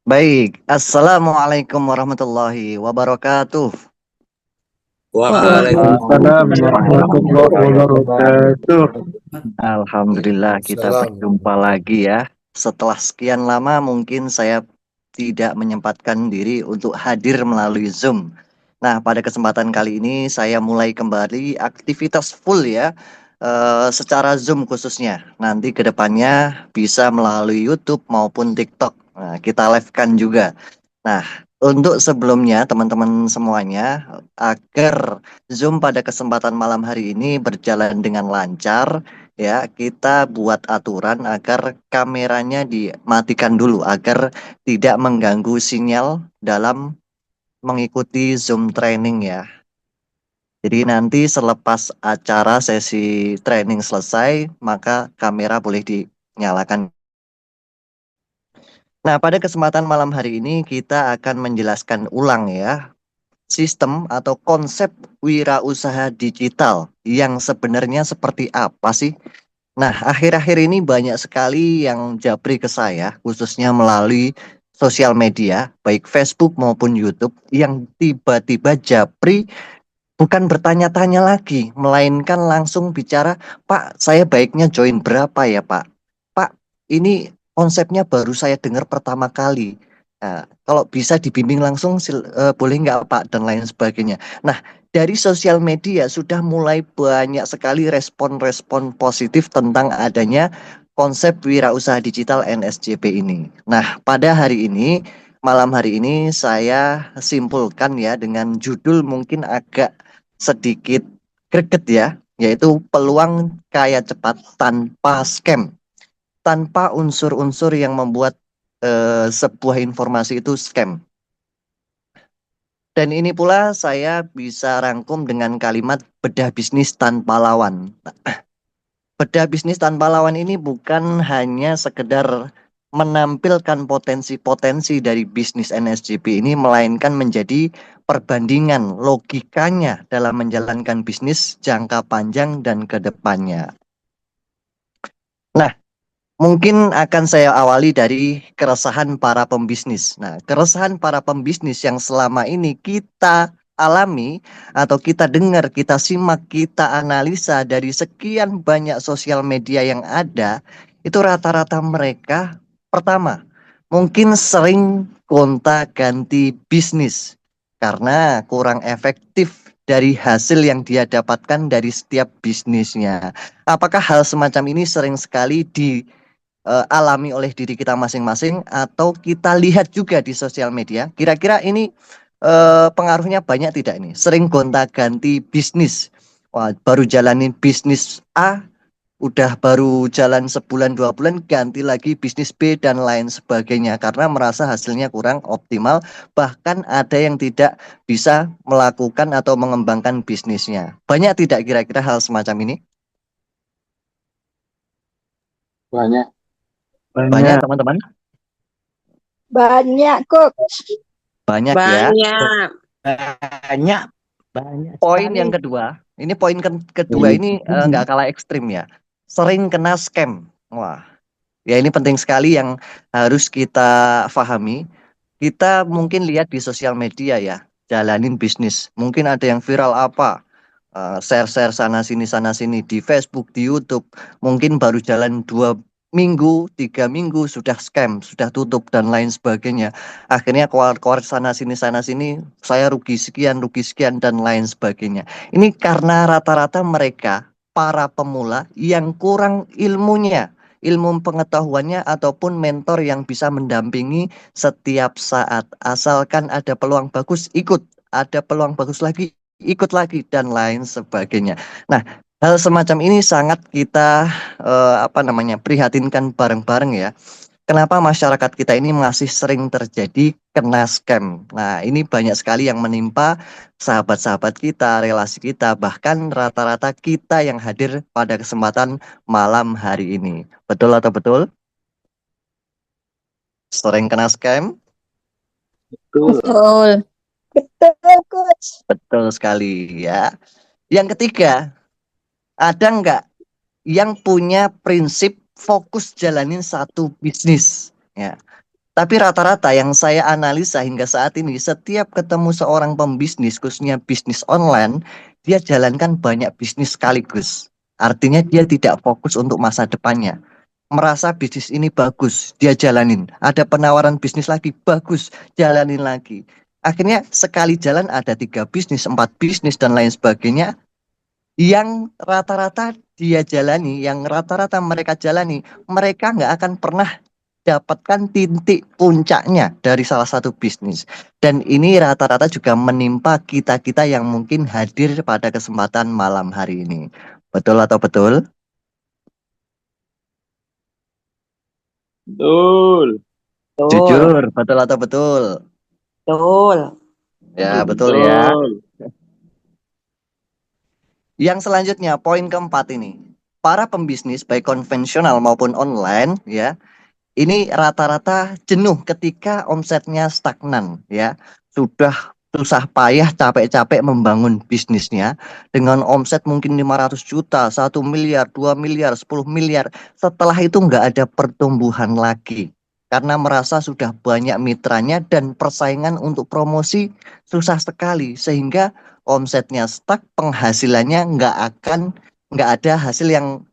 Baik, Assalamualaikum warahmatullahi wabarakatuh. Waalaikumsalam Waalaikumsalam warahmatullahi wabarakatuh. Alhamdulillah kita Waalaikumsalam. berjumpa lagi ya. Setelah sekian lama mungkin saya tidak menyempatkan diri untuk hadir melalui Zoom. Nah, pada kesempatan kali ini saya mulai kembali aktivitas full ya, secara Zoom khususnya. Nanti ke depannya bisa melalui YouTube maupun TikTok. Nah, kita live-kan juga. Nah, untuk sebelumnya teman-teman semuanya, agar Zoom pada kesempatan malam hari ini berjalan dengan lancar, ya, kita buat aturan agar kameranya dimatikan dulu agar tidak mengganggu sinyal dalam mengikuti Zoom training ya. Jadi nanti selepas acara sesi training selesai, maka kamera boleh dinyalakan. Nah, pada kesempatan malam hari ini kita akan menjelaskan ulang ya sistem atau konsep wirausaha digital yang sebenarnya seperti apa sih? Nah, akhir-akhir ini banyak sekali yang japri ke saya, khususnya melalui sosial media, baik Facebook maupun YouTube, yang tiba-tiba japri bukan bertanya-tanya lagi, melainkan langsung bicara, Pak, saya baiknya join berapa ya, Pak? Pak, ini konsepnya baru saya dengar pertama kali. Nah, kalau bisa dibimbing langsung, boleh nggak, Pak? Dan lain sebagainya. Nah, dari sosial media sudah mulai banyak sekali respon-respon positif tentang adanya konsep wirausaha digital NSJP ini. Nah, pada hari ini, malam hari ini saya simpulkan ya dengan judul mungkin agak sedikit greget ya, yaitu peluang kaya cepat tanpa scam, tanpa unsur-unsur yang membuat sebuah informasi itu scam. Dan ini pula saya bisa rangkum dengan kalimat bedah bisnis tanpa lawan. Bedah bisnis tanpa lawan ini bukan hanya sekedar menampilkan potensi-potensi dari bisnis NSJP ini, melainkan menjadi perbandingan logikanya dalam menjalankan bisnis jangka panjang dan ke depannya. Nah, mungkin akan saya awali dari keresahan para pembisnis. Nah, keresahan para pembisnis yang selama ini kita alami atau kita dengar, kita simak, kita analisa dari sekian banyak sosial media yang ada, itu rata-rata mereka pertama, mungkin sering gonta-ganti bisnis karena kurang efektif dari hasil yang dia dapatkan dari setiap bisnisnya. Apakah hal semacam ini sering sekali alami oleh diri kita masing-masing atau kita lihat juga di sosial media? Kira-kira ini pengaruhnya banyak tidak ini? Sering gonta-ganti bisnis. Wah, baru jalanin bisnis A, udah baru jalan sebulan 2 bulan ganti lagi bisnis B dan lain sebagainya karena merasa hasilnya kurang optimal, bahkan ada yang tidak bisa melakukan atau mengembangkan bisnisnya. Banyak tidak kira-kira hal semacam ini? Banyak. Banyak Banyak. teman-teman? Banyak kok. Banyak ya. Banyak. Banyak. Banyak Poin sekali. yang kedua, ini poin kedua Ini ini nggak kalah ekstrim ya. Sering kena scam. Wah, ya ini penting sekali yang harus kita pahami. Kita mungkin lihat di sosial media ya, jalanin bisnis. Mungkin ada yang viral apa, share-share sana sini di Facebook, di YouTube. Mungkin baru jalan 2 minggu, 3 minggu sudah scam, sudah tutup dan lain sebagainya. Akhirnya keluar-keluar sana sini, saya rugi sekian dan lain sebagainya. Ini karena rata-rata mereka para pemula yang kurang ilmunya, ilmu pengetahuannya ataupun mentor yang bisa mendampingi setiap saat. Asalkan ada peluang bagus, ikut. Ada peluang bagus lagi, ikut lagi dan lain sebagainya. Nah, hal semacam ini sangat kita prihatinkan bareng-bareng ya. Kenapa masyarakat kita ini masih sering terjadi kena scam? Nah, ini banyak sekali yang menimpa sahabat-sahabat kita, relasi kita, bahkan rata-rata kita yang hadir pada kesempatan malam hari ini. Betul atau betul? Sering kena scam? Betul. Betul. Betul, Coach. Betul sekali ya. Yang ketiga, ada nggak yang punya prinsip fokus jalanin satu bisnis? Ya, Tapi rata-rata yang saya analisa hingga saat ini, setiap ketemu seorang pembisnis, khususnya bisnis online, dia jalankan banyak bisnis sekaligus. Artinya dia tidak fokus untuk masa depannya. Merasa bisnis ini bagus, dia jalanin. Ada penawaran bisnis lagi, bagus, jalanin lagi. Akhirnya sekali jalan ada 3 bisnis, 4 bisnis, dan lain sebagainya. Yang rata-rata dia jalani, yang rata-rata mereka jalani, mereka nggak akan pernah dapatkan titik puncaknya dari salah satu bisnis. Dan ini rata-rata juga menimpa kita-kita yang mungkin hadir pada kesempatan malam hari ini. Betul atau betul? Betul. Betul, Jujur, betul atau betul? betul. Ya, betul ya. Betul. Yang selanjutnya, poin keempat ini. Para pembisnis, baik konvensional maupun online, ya, ini rata-rata jenuh ketika omsetnya stagnan, ya. Sudah susah payah capek-capek membangun bisnisnya dengan omset mungkin 500 juta, 1 miliar, 2 miliar, 10 miliar. Setelah itu nggak ada pertumbuhan lagi. Karena merasa sudah banyak mitranya dan persaingan untuk promosi susah sekali. Sehingga omsetnya stuck, penghasilannya nggak ada hasil yang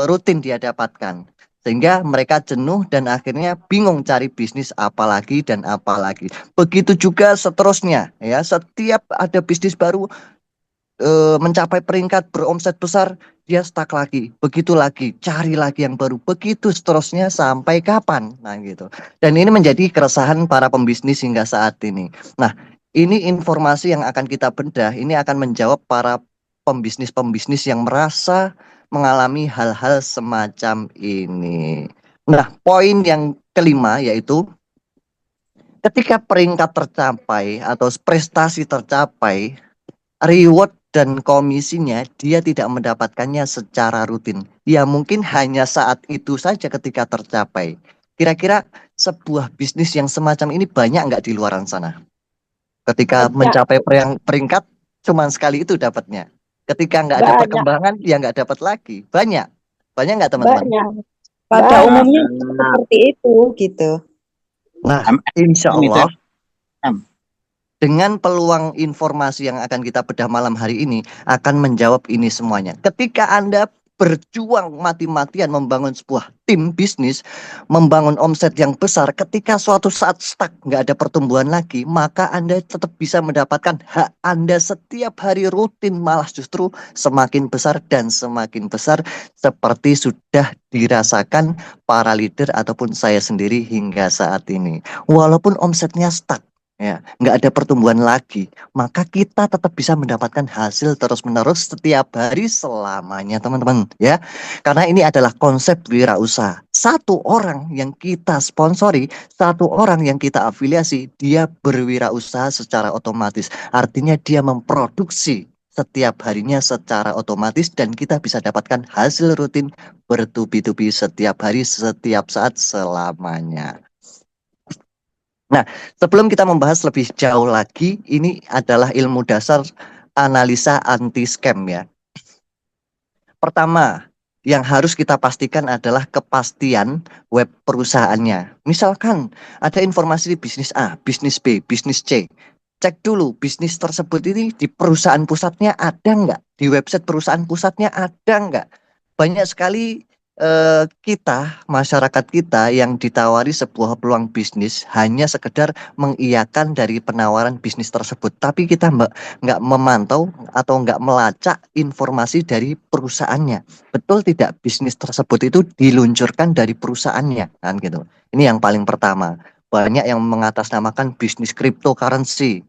rutin dia dapatkan. Sehingga mereka jenuh dan akhirnya bingung cari bisnis apa lagi dan apa lagi. Begitu juga seterusnya ya. Setiap ada bisnis baru mencapai peringkat beromset besar, dia stuck lagi. Begitu lagi, cari lagi yang baru. Begitu seterusnya sampai kapan? Nah, gitu. Dan ini menjadi keresahan para pembisnis hingga saat ini. Nah, ini informasi yang akan kita bedah. Ini akan menjawab para pembisnis-pembisnis yang merasa mengalami hal-hal semacam ini. Nah, poin yang kelima yaitu ketika peringkat tercapai atau prestasi tercapai, reward dan komisinya dia tidak mendapatkannya secara rutin. Ya mungkin hanya saat itu saja ketika tercapai. Kira-kira sebuah bisnis yang semacam ini banyak nggak di luaran sana? Ketika Banyak, mencapai peringkat, cuman sekali itu dapatnya. Ketika nggak ada banyak, perkembangan, ya nggak dapat lagi. Banyak. Banyak nggak teman-teman? banyak. Pada Banyak. umumnya seperti itu, gitu. Nah, Am- insya Am itu. Allah Am. dengan peluang informasi yang akan kita bedah malam hari ini akan menjawab ini semuanya. Ketika Anda berjuang mati-matian membangun sebuah tim bisnis, membangun omset yang besar, ketika suatu saat stuck, nggak ada pertumbuhan lagi, maka Anda tetap bisa mendapatkan hak Anda setiap hari rutin, malah justru semakin besar dan semakin besar seperti sudah dirasakan para leader ataupun saya sendiri hingga saat ini. Walaupun omsetnya stuck, ya, nggak ada pertumbuhan lagi, maka kita tetap bisa mendapatkan hasil terus-menerus setiap hari selamanya, teman-teman, ya. Karena ini adalah konsep wirausaha. Satu orang yang kita sponsori, satu orang yang kita afiliasi, dia berwirausaha secara otomatis. Artinya dia memproduksi setiap harinya secara otomatis dan kita bisa dapatkan hasil rutin bertubi-tubi setiap hari, setiap saat, selamanya. Nah, sebelum kita membahas lebih jauh lagi, ini adalah ilmu dasar analisa anti-scam ya. Pertama, yang harus kita pastikan adalah kepastian web perusahaannya. Misalkan ada informasi di bisnis A, bisnis B, bisnis C. Cek dulu bisnis tersebut ini di perusahaan pusatnya ada nggak? Di website perusahaan pusatnya ada nggak? Banyak sekali kita, masyarakat kita yang ditawari sebuah peluang bisnis hanya sekedar mengiyakan dari penawaran bisnis tersebut. Tapi kita nggak memantau atau nggak melacak informasi dari perusahaannya. Betul tidak bisnis tersebut itu diluncurkan dari perusahaannya, kan gitu. Ini yang paling pertama. Banyak yang mengatasnamakan bisnis cryptocurrency,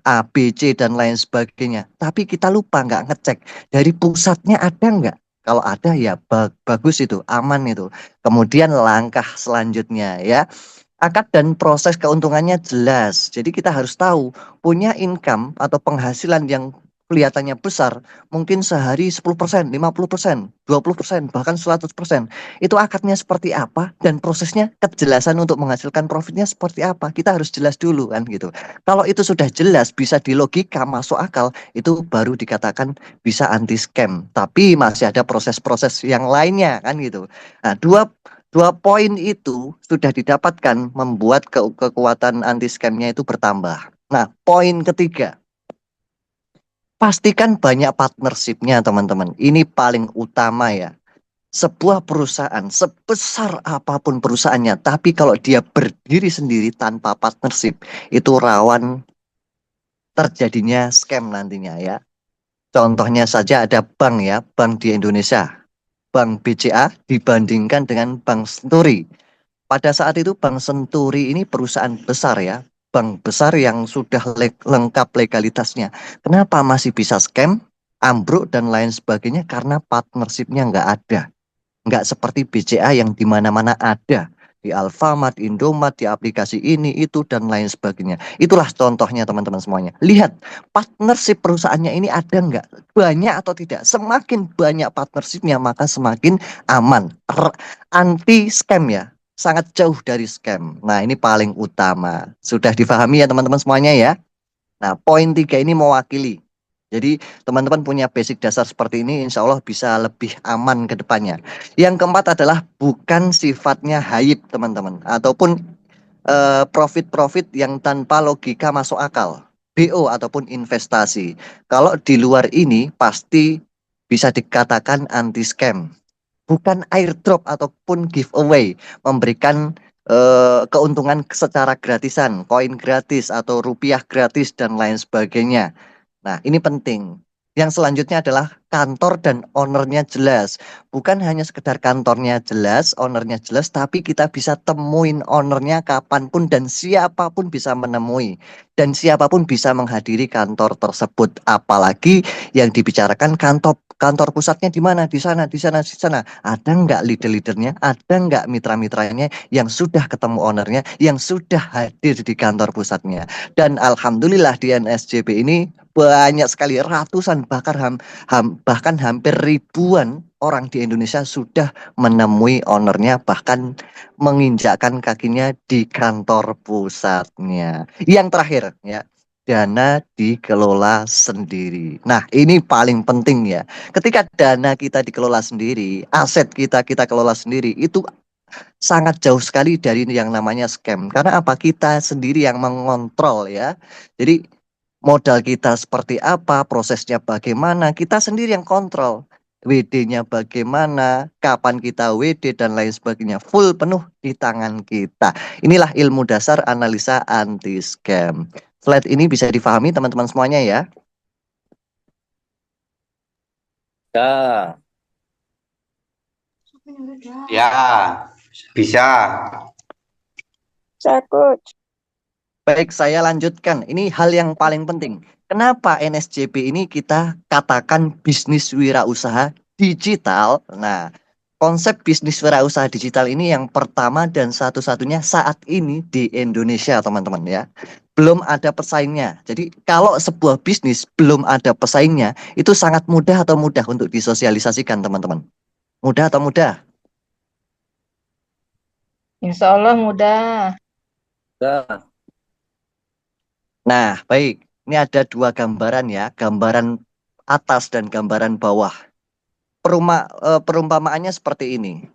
ABC dan lain sebagainya. Tapi kita lupa nggak ngecek dari pusatnya ada nggak. Kalau ada ya bagus itu, aman itu. Kemudian langkah selanjutnya ya, akad dan proses keuntungannya jelas. Jadi kita harus tahu punya income atau penghasilan yang kelihatannya besar, mungkin sehari 10%, 50%, 20%, bahkan 100%. Itu akadnya seperti apa dan prosesnya kejelasan untuk menghasilkan profitnya seperti apa. Kita harus jelas dulu kan gitu. Kalau itu sudah jelas, bisa dilogika, masuk akal, itu baru dikatakan bisa anti scam. Tapi masih ada proses-proses yang lainnya kan gitu. Nah, Dua poin itu sudah didapatkan membuat kekuatan anti scamnya itu bertambah. Nah, poin ketiga, pastikan banyak partnershipnya teman-teman. Ini paling utama ya. Sebuah perusahaan sebesar apapun perusahaannya, tapi kalau dia berdiri sendiri tanpa partnership, itu rawan terjadinya scam nantinya ya. Contohnya saja ada bank ya, bank di Indonesia. Bank BCA dibandingkan dengan Bank Senturi. Pada saat itu Bank Senturi ini perusahaan besar ya, bank besar yang sudah lengkap legalitasnya. Kenapa masih bisa scam, ambruk dan lain sebagainya? Karena partnershipnya nggak ada. Nggak seperti BCA yang di mana-mana ada. Di Alfamart, Indomart, di aplikasi ini, itu, dan lain sebagainya. Itulah contohnya teman-teman semuanya. Lihat, partnership perusahaannya ini ada nggak? Banyak atau tidak? Semakin banyak partnershipnya, maka semakin aman. Anti scam ya. Sangat jauh dari scam. Nah, ini paling utama. Sudah difahami ya teman-teman semuanya ya? Nah, poin tiga ini mewakili. Jadi, teman-teman punya basic dasar seperti ini, insya Allah bisa lebih aman ke depannya. Yang keempat adalah bukan sifatnya hype, teman-teman. Ataupun profit-profit yang tanpa logika masuk akal. BO ataupun investasi. Kalau di luar ini, pasti bisa dikatakan anti-scam. Bukan airdrop ataupun giveaway. Memberikan keuntungan secara gratisan, koin gratis atau rupiah gratis dan lain sebagainya. Nah, ini penting. Yang selanjutnya adalah kantor dan ownernya jelas. Bukan hanya sekedar kantornya jelas, ownernya jelas, tapi kita bisa temuin ownernya kapanpun dan siapapun bisa menemui. Dan siapapun bisa menghadiri kantor tersebut. Apalagi yang dibicarakan kantor kantor pusatnya di mana? Di sana, di sana, di sana. Ada nggak leader-leadernya? Ada nggak mitra-mitranya yang sudah ketemu ownernya, yang sudah hadir di kantor pusatnya? Dan alhamdulillah di NSJP ini banyak sekali ratusan bahkan hampir ribuan orang di Indonesia sudah menemui ownernya bahkan menginjakkan kakinya di kantor pusatnya. Yang terakhir ya, dana dikelola sendiri. Nah, ini paling penting ya. Ketika dana kita dikelola sendiri, aset kita kelola sendiri, itu sangat jauh sekali dari yang namanya scam. Karena apa? Kita sendiri yang mengontrol ya. Jadi modal kita seperti apa, prosesnya bagaimana, kita sendiri yang kontrol. WD-nya bagaimana, kapan kita WD dan lain sebagainya. Full penuh di tangan kita. Inilah ilmu dasar analisa anti scam. Slide ini bisa difahami teman-teman semuanya ya. Ya, Ya, bisa. Baik, saya lanjutkan. Ini hal yang paling penting. Kenapa NSJP ini kita katakan bisnis wirausaha digital? Nah, konsep bisnis wirausaha digital ini yang pertama dan satu-satunya saat ini di Indonesia, teman-teman ya. Belum ada pesaingnya. Jadi, kalau sebuah bisnis belum ada pesaingnya, itu sangat mudah atau mudah untuk disosialisasikan, teman-teman? Mudah atau mudah? Insya Allah mudah. ya. Nah, baik. Ini ada dua gambaran ya, gambaran atas dan gambaran bawah. Perumpamaannya seperti ini.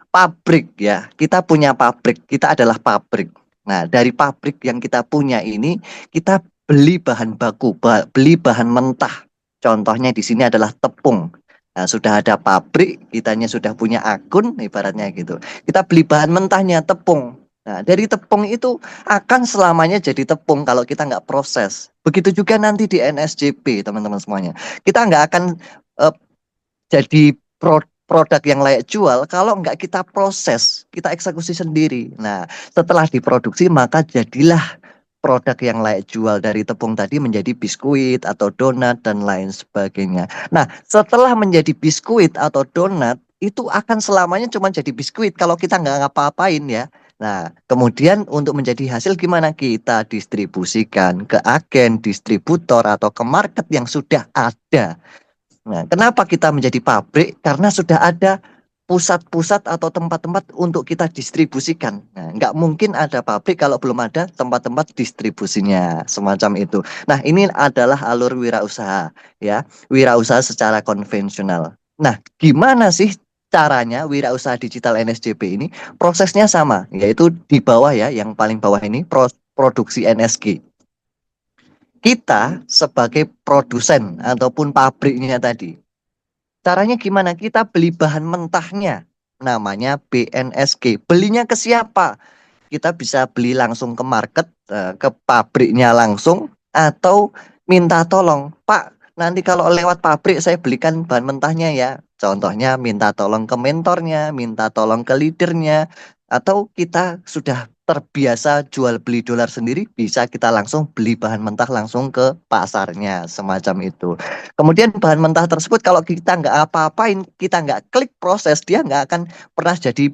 Pabrik ya, kita punya pabrik, kita adalah pabrik. Nah, dari pabrik yang kita punya ini, kita beli bahan baku, beli bahan mentah. Contohnya di sini adalah tepung. Nah, sudah ada pabrik, kitanya sudah punya akun, ibaratnya gitu. Kita beli bahan mentahnya, tepung. Nah, dari tepung itu akan selamanya jadi tepung kalau kita nggak proses. Begitu juga nanti di NSJP, teman-teman semuanya. Kita nggak akan eh, jadi produk yang layak jual kalau nggak kita proses, kita eksekusi sendiri. Nah, setelah diproduksi maka jadilah produk yang layak jual. Dari tepung tadi menjadi biskuit atau donat dan lain sebagainya. Nah, setelah menjadi biskuit atau donat itu akan selamanya cuma jadi biskuit kalau kita nggak ngapa-ngapain ya. Nah, kemudian untuk menjadi hasil gimana? Kita distribusikan ke agen, distributor atau ke market yang sudah ada. Nah, kenapa kita menjadi pabrik? Karena sudah ada pusat-pusat atau tempat-tempat untuk kita distribusikan. Nah, nggak mungkin ada pabrik kalau belum ada tempat-tempat distribusinya, semacam itu. Nah, ini adalah alur wirausaha, ya, wirausaha secara konvensional. Nah, gimana sih caranya wirausaha digital NSJP ini prosesnya sama, yaitu di bawah ya, yang paling bawah ini produksi NSG. Kita sebagai produsen ataupun pabriknya tadi, caranya gimana? Kita beli bahan mentahnya, namanya BNSG. Belinya ke siapa? Kita bisa beli langsung ke market, ke pabriknya langsung, atau minta tolong, Pak, nanti kalau lewat pabrik saya belikan bahan mentahnya ya. Contohnya minta tolong ke mentornya, minta tolong ke leadernya, atau kita sudah terbiasa jual beli dolar sendiri, bisa kita langsung beli bahan mentah langsung ke pasarnya, semacam itu. Kemudian bahan mentah tersebut kalau kita nggak apa-apain, kita nggak klik proses, dia nggak akan pernah jadi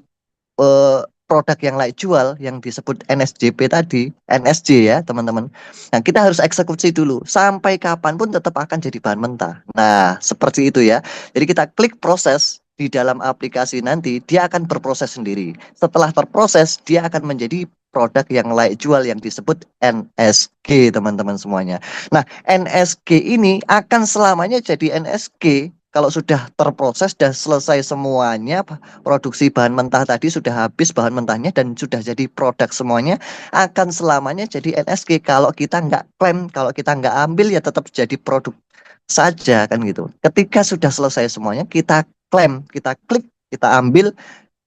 produk yang layak jual yang disebut NSJP tadi, NSJ ya teman-teman. Nah, kita harus eksekusi dulu. Sampai kapanpun tetap akan jadi bahan mentah. Nah, seperti itu ya. Jadi kita klik proses di dalam aplikasi nanti, dia akan berproses sendiri. Setelah terproses, dia akan menjadi produk yang layak jual yang disebut NSG teman-teman semuanya. Nah, NSG ini akan selamanya jadi NSG kalau sudah terproses dan selesai semuanya, produksi bahan mentah tadi sudah habis bahan mentahnya dan sudah jadi produk semuanya, akan selamanya jadi NSG. Kalau kita nggak klaim, kalau kita nggak ambil ya tetap jadi produk saja kan gitu. Ketika sudah selesai semuanya, kita klaim, kita klik, kita ambil,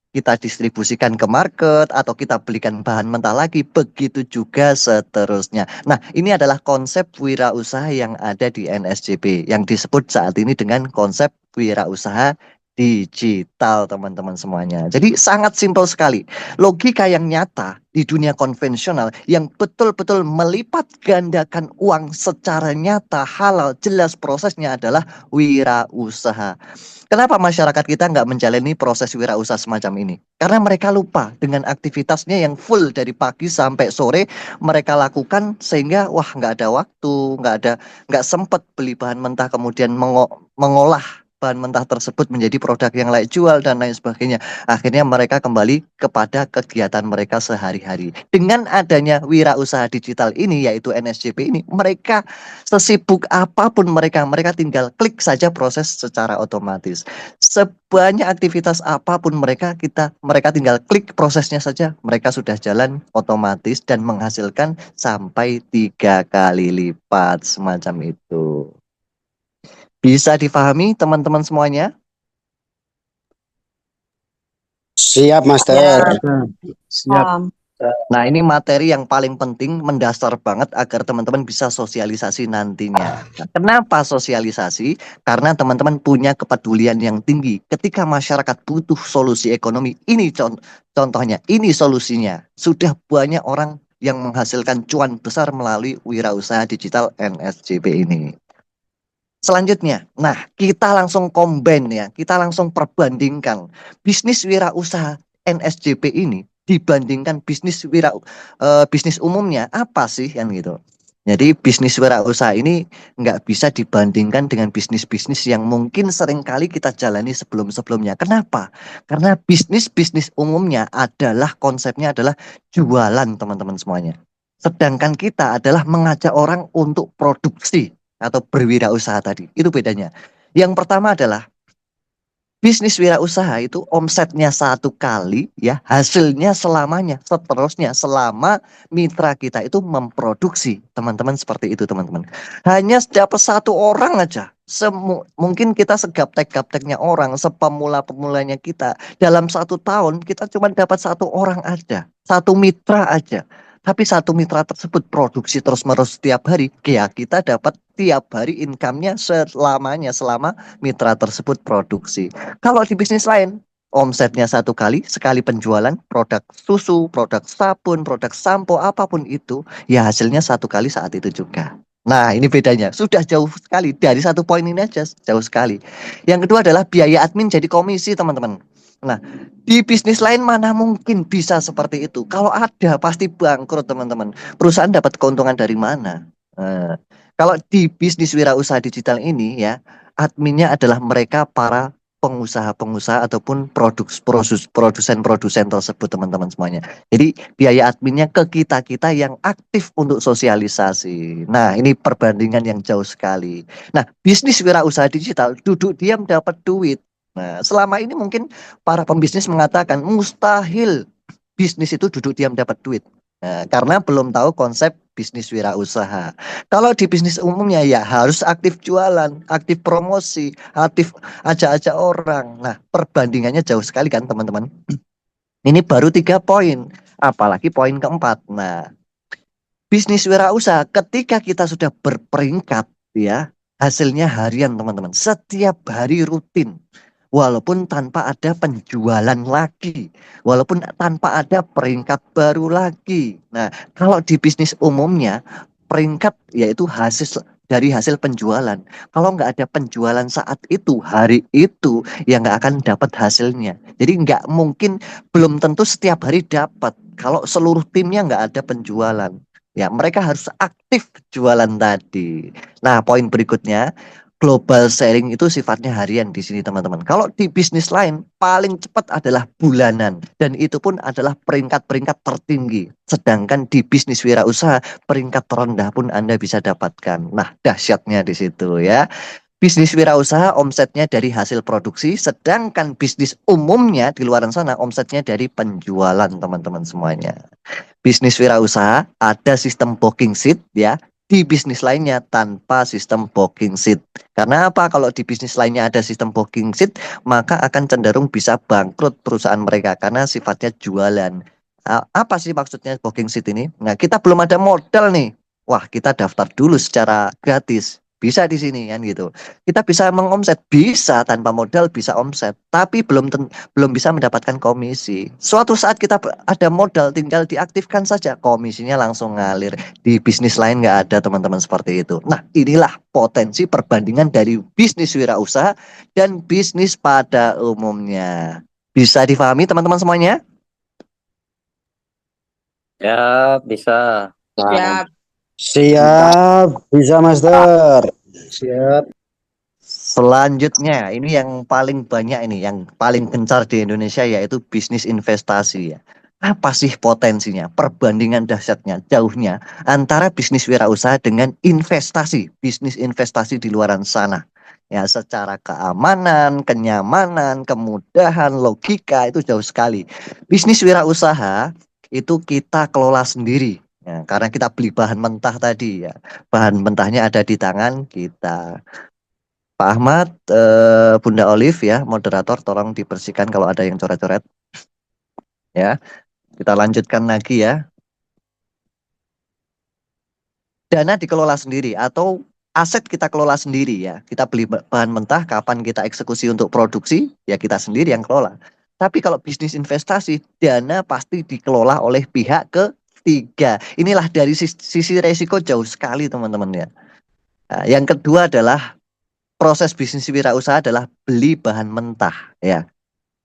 kita distribusikan ke market atau kita belikan bahan mentah lagi, begitu juga seterusnya. Nah, ini adalah konsep wirausaha yang ada di NSJP yang disebut saat ini dengan konsep wirausaha digital, teman-teman semuanya. Jadi sangat simpel sekali. Logika yang nyata di dunia konvensional yang betul-betul melipat gandakan uang secara nyata, halal, jelas prosesnya adalah wirausaha. Kenapa masyarakat kita nggak menjalani proses wirausaha semacam ini? Karena mereka lupa dengan aktivitasnya yang full dari pagi sampai sore mereka lakukan sehingga wah nggak ada waktu, nggak sempet beli bahan mentah kemudian mengolah bahan mentah tersebut menjadi produk yang layak jual dan lain sebagainya. Akhirnya mereka kembali kepada kegiatan mereka sehari-hari. Dengan adanya wirausaha digital ini yaitu NSJP ini, mereka sesibuk apapun mereka tinggal klik saja proses secara otomatis. Sebanyak aktivitas apapun mereka tinggal klik prosesnya saja, mereka sudah jalan otomatis dan menghasilkan sampai 3 kali lipat semacam itu. Bisa difahami teman-teman semuanya? Siap, Master. Siap. Paham. Nah, ini materi yang paling penting, mendasar banget agar teman-teman bisa sosialisasi nantinya. Nah, kenapa sosialisasi? Karena teman-teman punya kepedulian yang tinggi. Ketika masyarakat butuh solusi ekonomi, ini contohnya, ini solusinya. Sudah banyak orang yang menghasilkan cuan besar melalui wirausaha digital NSJP ini. Selanjutnya, nah kita langsung combine ya, kita langsung perbandingkan bisnis wirausaha NSJP ini dibandingkan bisnis bisnis umumnya apa sih kan gitu. Jadi bisnis wirausaha ini nggak bisa dibandingkan dengan bisnis-bisnis yang mungkin sering kali kita jalani sebelum-sebelumnya. Kenapa? Karena bisnis-bisnis umumnya adalah konsepnya adalah jualan teman-teman semuanya. Sedangkan kita adalah mengajak orang untuk produksi atau berwirausaha tadi. Itu bedanya. Yang pertama adalah bisnis wirausaha itu omsetnya 1 kali ya, hasilnya selamanya, seterusnya selama mitra kita itu memproduksi. Teman-teman seperti itu teman-teman. Hanya dapat 1 orang aja. Mungkin kita segaptek-gapteknya orang, sepemula-pemulanya kita. Dalam 1 tahun kita cuma dapat 1 orang aja. 1 mitra aja. Tapi 1 mitra tersebut produksi terus-menerus setiap hari, ya kita dapat tiap hari income-nya selamanya selama mitra tersebut produksi. Kalau di bisnis lain, omsetnya 1 kali, sekali penjualan produk susu, produk sabun, produk sampo, apapun itu, ya hasilnya 1 kali saat itu juga. Nah, ini bedanya. Sudah jauh sekali. Dari 1 poin ini aja, jauh sekali. Yang kedua adalah biaya admin jadi komisi, teman-teman. Nah, di bisnis lain mana mungkin bisa seperti itu? Kalau ada pasti bangkrut teman-teman. Perusahaan dapat keuntungan dari mana? Kalau di bisnis wirausaha digital ini ya, adminnya adalah mereka para pengusaha-pengusaha ataupun produsen-produsen tersebut teman-teman semuanya. Jadi biaya adminnya ke kita-kita yang aktif untuk sosialisasi. Nah, ini perbandingan yang jauh sekali. Nah, bisnis wirausaha digital duduk diam dapat duit. Nah, selama ini mungkin para pembisnis mengatakan mustahil bisnis itu duduk diam dapat duit. Nah, karena belum tahu konsep bisnis wirausaha. Kalau di bisnis umumnya ya harus aktif jualan, aktif promosi, aktif ajak-ajak orang. Nah, perbandingannya jauh sekali kan teman-teman. Ini baru 3 poin, apalagi poin keempat. Nah, bisnis wirausaha ketika kita sudah berperingkat ya, hasilnya harian teman-teman. Setiap hari rutin. Walaupun tanpa ada penjualan lagi, walaupun tanpa ada peringkat baru lagi. Nah, kalau di bisnis umumnya, peringkat yaitu dari hasil penjualan. Kalau nggak ada penjualan saat itu, hari itu, ya nggak akan dapat hasilnya. Jadi nggak mungkin, belum tentu setiap hari dapat. Kalau seluruh timnya nggak ada penjualan, ya mereka harus aktif jualan tadi. Nah, poin berikutnya, global sharing itu sifatnya harian di sini teman-teman. Kalau di bisnis lain paling cepat adalah bulanan dan itu pun adalah peringkat-peringkat tertinggi. Sedangkan di bisnis wirausaha peringkat terendah pun Anda bisa dapatkan. Nah, dahsyatnya di situ ya. Bisnis wirausaha omsetnya dari hasil produksi, sedangkan bisnis umumnya di luar sana omsetnya dari penjualan teman-teman semuanya. Bisnis wirausaha ada sistem booking seat ya. Di bisnis lainnya tanpa sistem booking seat. Karena apa? Kalau di bisnis lainnya ada sistem booking seat, maka akan cenderung bisa bangkrut perusahaan mereka karena sifatnya jualan. Apa sih maksudnya booking seat ini? Nah, kita belum ada modal nih. Wah, kita daftar dulu secara gratis. Bisa di sini kan gitu. Kita bisa mengomset, bisa tanpa modal bisa omset, tapi belum bisa mendapatkan komisi. Suatu saat kita ada modal, tinggal diaktifkan saja, komisinya langsung ngalir. Di bisnis lain nggak ada teman-teman seperti itu. Nah, inilah potensi perbandingan dari bisnis wirausaha dan bisnis pada umumnya. Bisa difahami teman-teman semuanya? Ya, bisa. Siap. Siap, bisa Master. Siap. Selanjutnya, ini yang paling banyak ini, yang paling gencar di Indonesia yaitu bisnis investasi ya. Apa sih potensinya, perbandingan dahsyatnya, jauhnya antara bisnis wirausaha dengan investasi, bisnis investasi di luaran sana. Ya, secara keamanan, kenyamanan, kemudahan, logika itu jauh sekali. Bisnis wirausaha itu kita kelola sendiri. Ya, karena kita beli bahan mentah tadi ya. Bahan mentahnya ada di tangan kita. Pak Ahmad, Bunda Olive ya, moderator, tolong dibersihkan kalau ada yang coret-coret. Ya, kita lanjutkan lagi ya. Dana dikelola sendiri atau aset kita kelola sendiri ya. Kita beli bahan mentah, kapan kita eksekusi untuk produksi, ya kita sendiri yang kelola. Tapi kalau bisnis investasi, dana pasti dikelola oleh pihak ketiga. Inilah dari sisi resiko jauh sekali teman-teman ya. Nah, yang kedua adalah proses bisnis wirausaha adalah beli bahan mentah ya.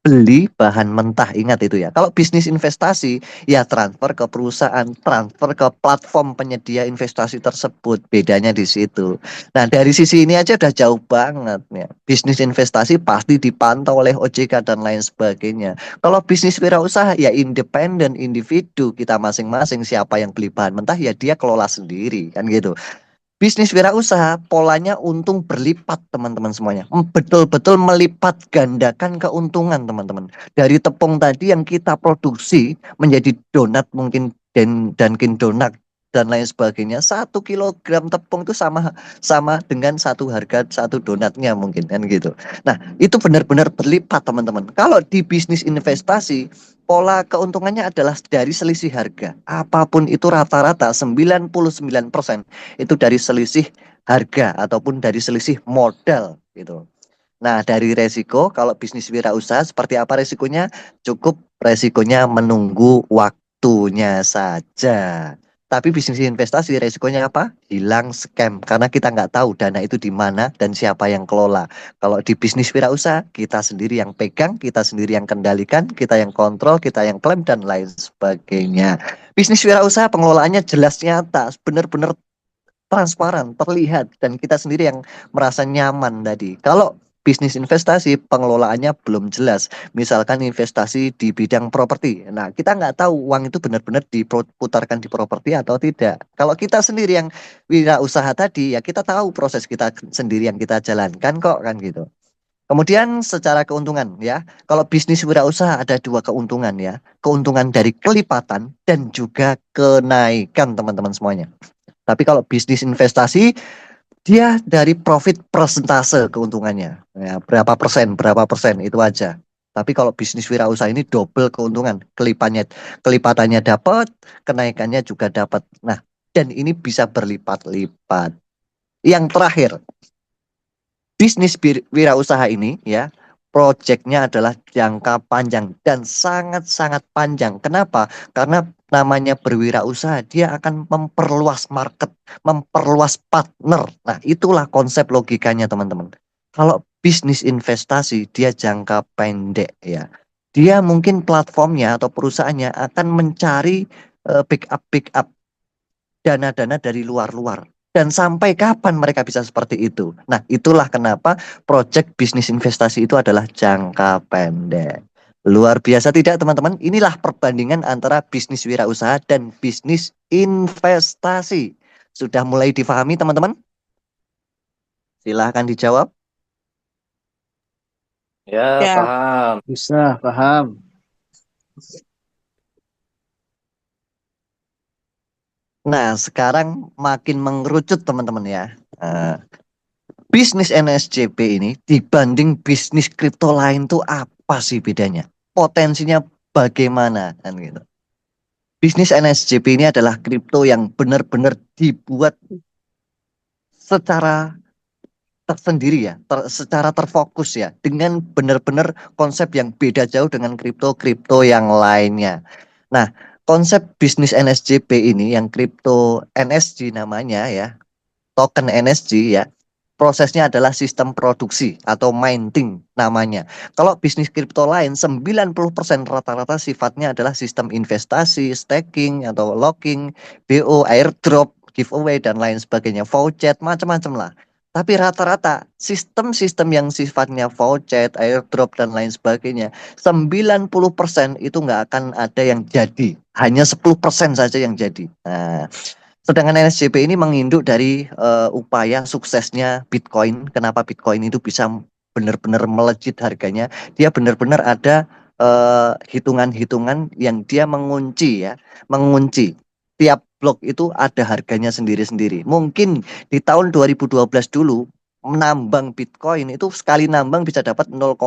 Beli bahan mentah, ingat itu ya. Kalau bisnis investasi ya transfer ke perusahaan, transfer ke platform penyedia investasi tersebut. Bedanya di situ. Nah, dari sisi ini aja udah jauh banget ya. Bisnis investasi pasti dipantau oleh OJK dan lain sebagainya. Kalau bisnis wirausaha ya independen, individu, kita masing-masing, siapa yang beli bahan mentah ya dia kelola sendiri kan gitu. Bisnis wirausaha polanya untung berlipat teman-teman semuanya. Betul-betul melipat gandakan keuntungan teman-teman. Dari tepung tadi yang kita produksi menjadi donat mungkin Dunkin Donat dan lain sebagainya. 1 kilogram tepung itu sama dengan satu harga satu donatnya mungkin kan gitu. Nah, itu benar-benar berlipat teman-teman. Kalau di bisnis investasi, pola keuntungannya adalah dari selisih harga. Apapun itu rata-rata 99% itu dari selisih harga ataupun dari selisih modal gitu. Nah, dari resiko, kalau bisnis wirausaha seperti apa resikonya? Cukup resikonya menunggu waktunya saja. Tapi bisnis investasi resikonya apa? Hilang scam. Karena kita nggak tahu dana itu di mana dan siapa yang kelola. Kalau di bisnis wirausaha, kita sendiri yang pegang, kita sendiri yang kendalikan, kita yang kontrol, kita yang klaim, dan lain sebagainya. Bisnis wirausaha pengelolaannya jelas nyata, benar-benar transparan, terlihat, dan kita sendiri yang merasa nyaman tadi. Kalau bisnis investasi pengelolaannya belum jelas, misalkan investasi di bidang properti, nah kita nggak tahu uang itu benar-benar diputarkan di properti atau tidak. Kalau kita sendiri yang wirausaha tadi, ya kita tahu proses kita sendiri yang kita jalankan kok kan gitu. Kemudian secara keuntungan ya, kalau bisnis wirausaha ada dua keuntungan ya, keuntungan dari kelipatan dan juga kenaikan teman-teman semuanya. Tapi kalau bisnis investasi dia dari profit persentase keuntungannya, ya, berapa persen itu aja. Tapi kalau bisnis wirausaha ini double keuntungan, kelipatannya dapat, kenaikannya juga dapat. Nah, dan ini bisa berlipat-lipat. Yang terakhir, bisnis wirausaha ini ya, proyeknya adalah jangka panjang dan sangat-sangat panjang. Kenapa? Karena namanya berwirausaha, dia akan memperluas market, memperluas partner. Nah, itulah konsep logikanya, teman-teman. Kalau bisnis investasi, dia jangka pendek ya. Dia mungkin platformnya atau perusahaannya akan mencari backup dana-dana dari luar-luar. Dan sampai kapan mereka bisa seperti itu? Nah, itulah kenapa proyek bisnis investasi itu adalah jangka pendek. Luar biasa tidak, teman-teman? Inilah perbandingan antara bisnis wirausaha dan bisnis investasi. Sudah mulai difahami, teman-teman? Silahkan dijawab. Ya, Ya. paham. Bisa, paham. Nah, sekarang makin mengerucut, teman-teman ya. Bisnis NSCP ini dibanding bisnis kripto lain tuh apa sih bedanya? Potensinya bagaimana kan gitu. Bisnis NSCP ini adalah kripto yang benar-benar dibuat secara tersendiri ya, secara terfokus ya, dengan benar-benar konsep yang beda jauh dengan kripto-kripto yang lainnya. Nah, konsep bisnis NSCP ini yang kripto NSG namanya ya, token NSG ya. Prosesnya adalah sistem produksi atau minting namanya. Kalau bisnis kripto lain 90% rata-rata sifatnya adalah sistem investasi, staking atau locking, BO, airdrop, giveaway dan lain sebagainya, voucher, macam-macam lah. Tapi rata-rata sistem-sistem yang sifatnya voucher, airdrop dan lain sebagainya 90% itu nggak akan ada yang jadi. Hanya 10% saja yang jadi. Nah, sedangkan NSCP ini menginduk dari upaya suksesnya Bitcoin. Kenapa Bitcoin itu bisa benar-benar melejit harganya? Dia benar-benar ada hitungan-hitungan yang dia mengunci ya, mengunci. Tiap blok itu ada harganya sendiri-sendiri. Mungkin di tahun 2012 dulu menambang Bitcoin itu sekali nambang bisa dapat 0,1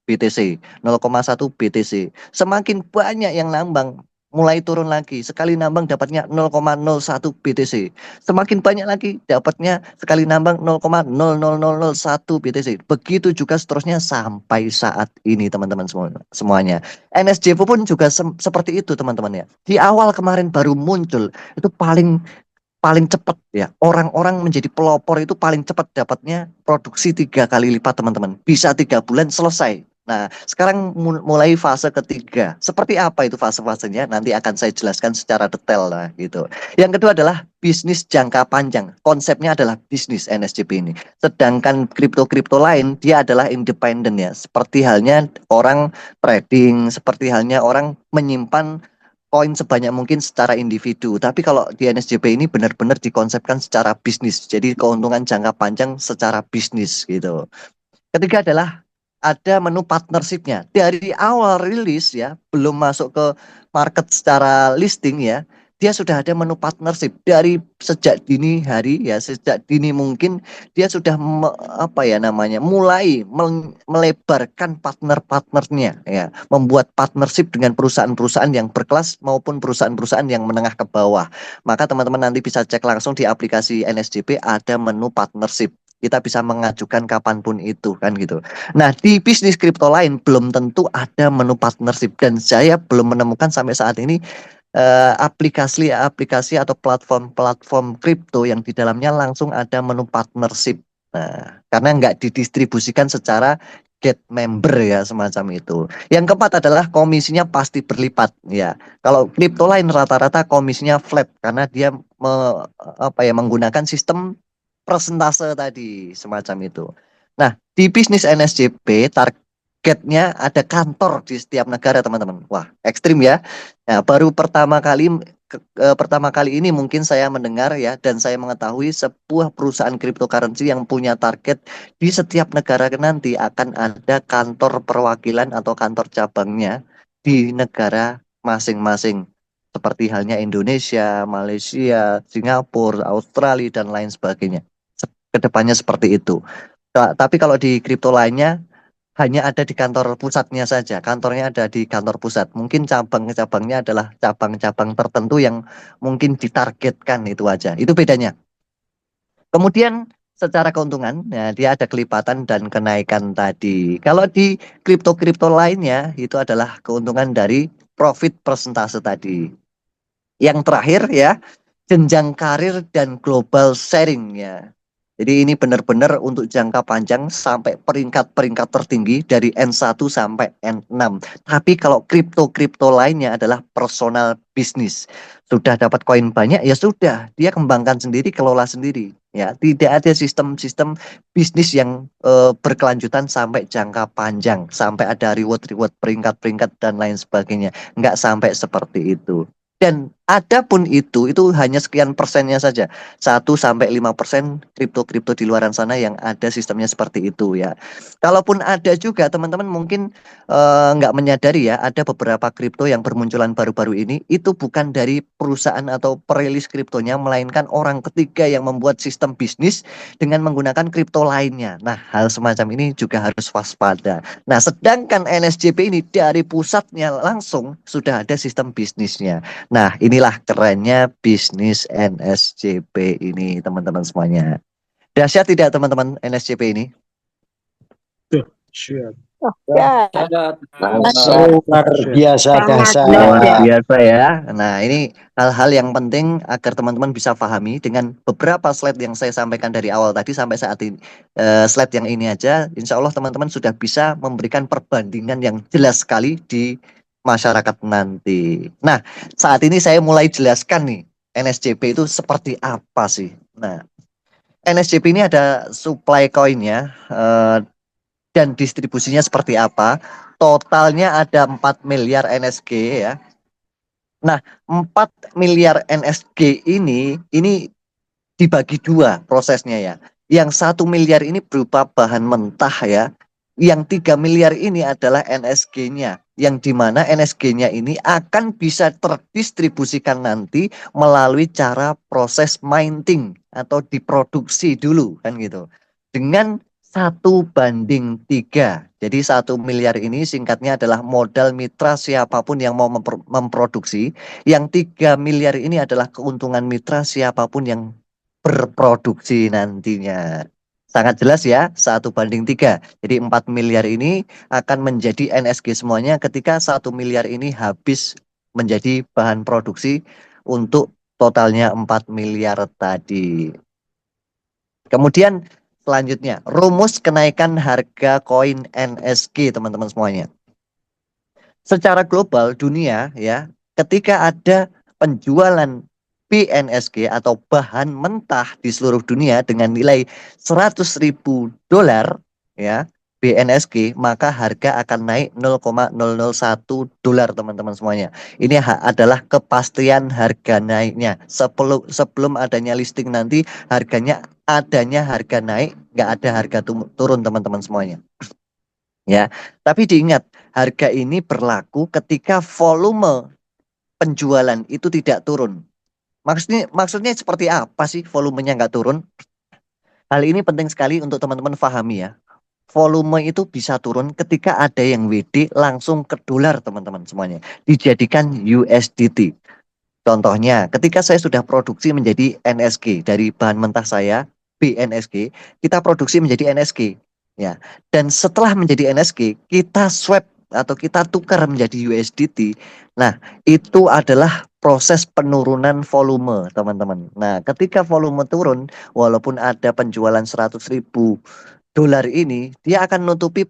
BTC, 0,1 BTC. Semakin banyak yang nambang mulai turun lagi. Sekali nambang dapatnya 0,01 BTC. Semakin banyak lagi dapatnya sekali nambang 0,00001 BTC. Begitu juga seterusnya sampai saat ini teman-teman semuanya. NSJV pun juga seperti itu teman-teman ya. Di awal kemarin baru muncul itu paling paling cepat ya. Orang-orang menjadi pelopor itu paling cepat dapatnya produksi 3 kali lipat teman-teman. Bisa 3 bulan selesai. Nah, sekarang mulai fase ketiga. Seperti apa itu fase-fasenya? Nanti akan saya jelaskan secara detail lah gitu. Yang kedua adalah bisnis jangka panjang. Konsepnya adalah bisnis NSCP ini. Sedangkan kripto-kripto lain dia adalah independen ya. Seperti halnya orang trading, seperti halnya orang menyimpan koin sebanyak mungkin secara individu. Tapi kalau di NSCP ini benar-benar dikonsepkan secara bisnis. Jadi keuntungan jangka panjang secara bisnis gitu. Ketiga adalah ada menu partnershipnya. Dari awal rilis ya, belum masuk ke market secara listing ya, dia sudah ada menu partnership dari sejak dini hari ya, sejak dini mungkin dia sudah mulai melebarkan partner-partnernya ya, membuat partnership dengan perusahaan-perusahaan yang berkelas maupun perusahaan-perusahaan yang menengah ke bawah. Maka teman-teman nanti bisa cek langsung di aplikasi NSCP ada menu partnership. Kita bisa mengajukan kapanpun itu kan gitu. Nah, di bisnis kripto lain belum tentu ada menu partnership dan saya belum menemukan sampai saat ini aplikasi atau platform kripto yang di dalamnya langsung ada menu partnership. Nah, karena nggak didistribusikan secara get member ya semacam itu. Yang keempat adalah komisinya pasti berlipat ya. Kalau kripto lain rata-rata komisinya flat karena dia menggunakan sistem persentase tadi semacam itu. Nah, di bisnis NSCP targetnya ada kantor di setiap negara teman-teman. Wah, ekstrim ya. Nah, baru pertama kali pertama kali ini mungkin saya mendengar ya, dan saya mengetahui sebuah perusahaan cryptocurrency yang punya target di setiap negara nanti akan ada kantor perwakilan atau kantor cabangnya di negara masing-masing. Seperti halnya Indonesia, Malaysia, Singapura, Australia, dan lain sebagainya. Kedepannya seperti itu. Tapi kalau di kripto lainnya hanya ada di kantor pusatnya saja. Kantornya ada di kantor pusat. Mungkin cabang-cabangnya adalah cabang-cabang tertentu yang mungkin ditargetkan itu aja. Itu bedanya. Kemudian secara keuntungan, ya, dia ada kelipatan dan kenaikan tadi. Kalau di kripto-kripto lainnya itu adalah keuntungan dari profit persentase tadi. Yang terakhir ya, jenjang karir dan global sharing ya. Jadi ini benar-benar untuk jangka panjang sampai peringkat-peringkat tertinggi dari N1 sampai N6. Tapi kalau kripto-kripto lainnya adalah personal bisnis. Sudah dapat koin banyak ya sudah, dia kembangkan sendiri, kelola sendiri. Ya, tidak ada sistem-sistem bisnis yang berkelanjutan sampai jangka panjang, sampai ada reward-reward peringkat-peringkat dan lain sebagainya. Nggak sampai seperti itu. Dan adapun itu hanya sekian persennya saja. 1 sampai 5% kripto-kripto di luaran sana yang ada sistemnya seperti itu ya. Kalaupun ada juga teman-teman mungkin nggak menyadari ya, ada beberapa kripto yang bermunculan baru-baru ini itu bukan dari perusahaan atau perilis kriptonya, melainkan orang ketiga yang membuat sistem bisnis dengan menggunakan kripto lainnya. Nah, hal semacam ini juga harus waspada. Nah, sedangkan NSJP ini dari pusatnya langsung sudah ada sistem bisnisnya. Nah, inilah kerennya bisnis NSJP ini, teman-teman semuanya. Dahsyat tidak, teman-teman, NSJP ini? Siap. Sangat. Luar biasa Sangat dahsyat. Luar biasa ya. Nah, ini hal-hal yang penting agar teman-teman bisa pahami dengan beberapa slide yang saya sampaikan dari awal tadi sampai saat ini. Slide yang ini aja, insya Allah teman-teman sudah bisa memberikan perbandingan yang jelas sekali di masyarakat nanti. Nah, saat ini saya mulai jelaskan nih, NSJP itu seperti apa sih? Nah, NSJP ini ada supply coinnya dan distribusinya seperti apa. Totalnya ada 4 miliar NSG ya. Nah, 4 miliar NSG ini dibagi dua prosesnya ya. Yang 1 miliar ini berupa bahan mentah ya. Yang 3 miliar ini adalah NSG-nya. Yang dimana NSG-nya ini akan bisa terdistribusikan nanti melalui cara proses minting atau diproduksi dulu kan gitu. Dengan 1:3. Jadi 1 miliar ini singkatnya adalah modal mitra siapapun yang mau memproduksi. Yang 3 miliar ini adalah keuntungan mitra siapapun yang berproduksi nantinya. Sangat jelas ya, 1:3. Jadi 4 miliar ini akan menjadi NSG semuanya ketika 1 miliar ini habis menjadi bahan produksi untuk totalnya 4 miliar tadi. Kemudian selanjutnya, rumus kenaikan harga koin NSG teman-teman semuanya. Secara global dunia ya, ketika ada penjualan BNSG atau bahan mentah di seluruh dunia dengan nilai 100.000 dolar ya, BNSG, maka harga akan naik 0,001 dolar teman-teman semuanya. Ini adalah kepastian harga naiknya. Sebelum adanya listing nanti adanya harga naik, nggak ada harga turun teman-teman semuanya. Ya, tapi diingat harga ini berlaku ketika volume penjualan itu tidak turun. Maksudnya seperti apa sih volumenya nggak turun? Hal ini penting sekali untuk teman-teman pahami ya. Volume itu bisa turun ketika ada yang WD langsung ke dolar teman-teman semuanya. Dijadikan USDT. Contohnya ketika saya sudah produksi menjadi NSG dari bahan mentah saya, BNSG, kita produksi menjadi NSG. Ya. Dan setelah menjadi NSG, kita swap atau kita tukar menjadi USDT. Nah, itu adalah proses penurunan volume, teman-teman. Nah, ketika volume turun, walaupun ada penjualan 100.000 dolar ini, dia akan nutupi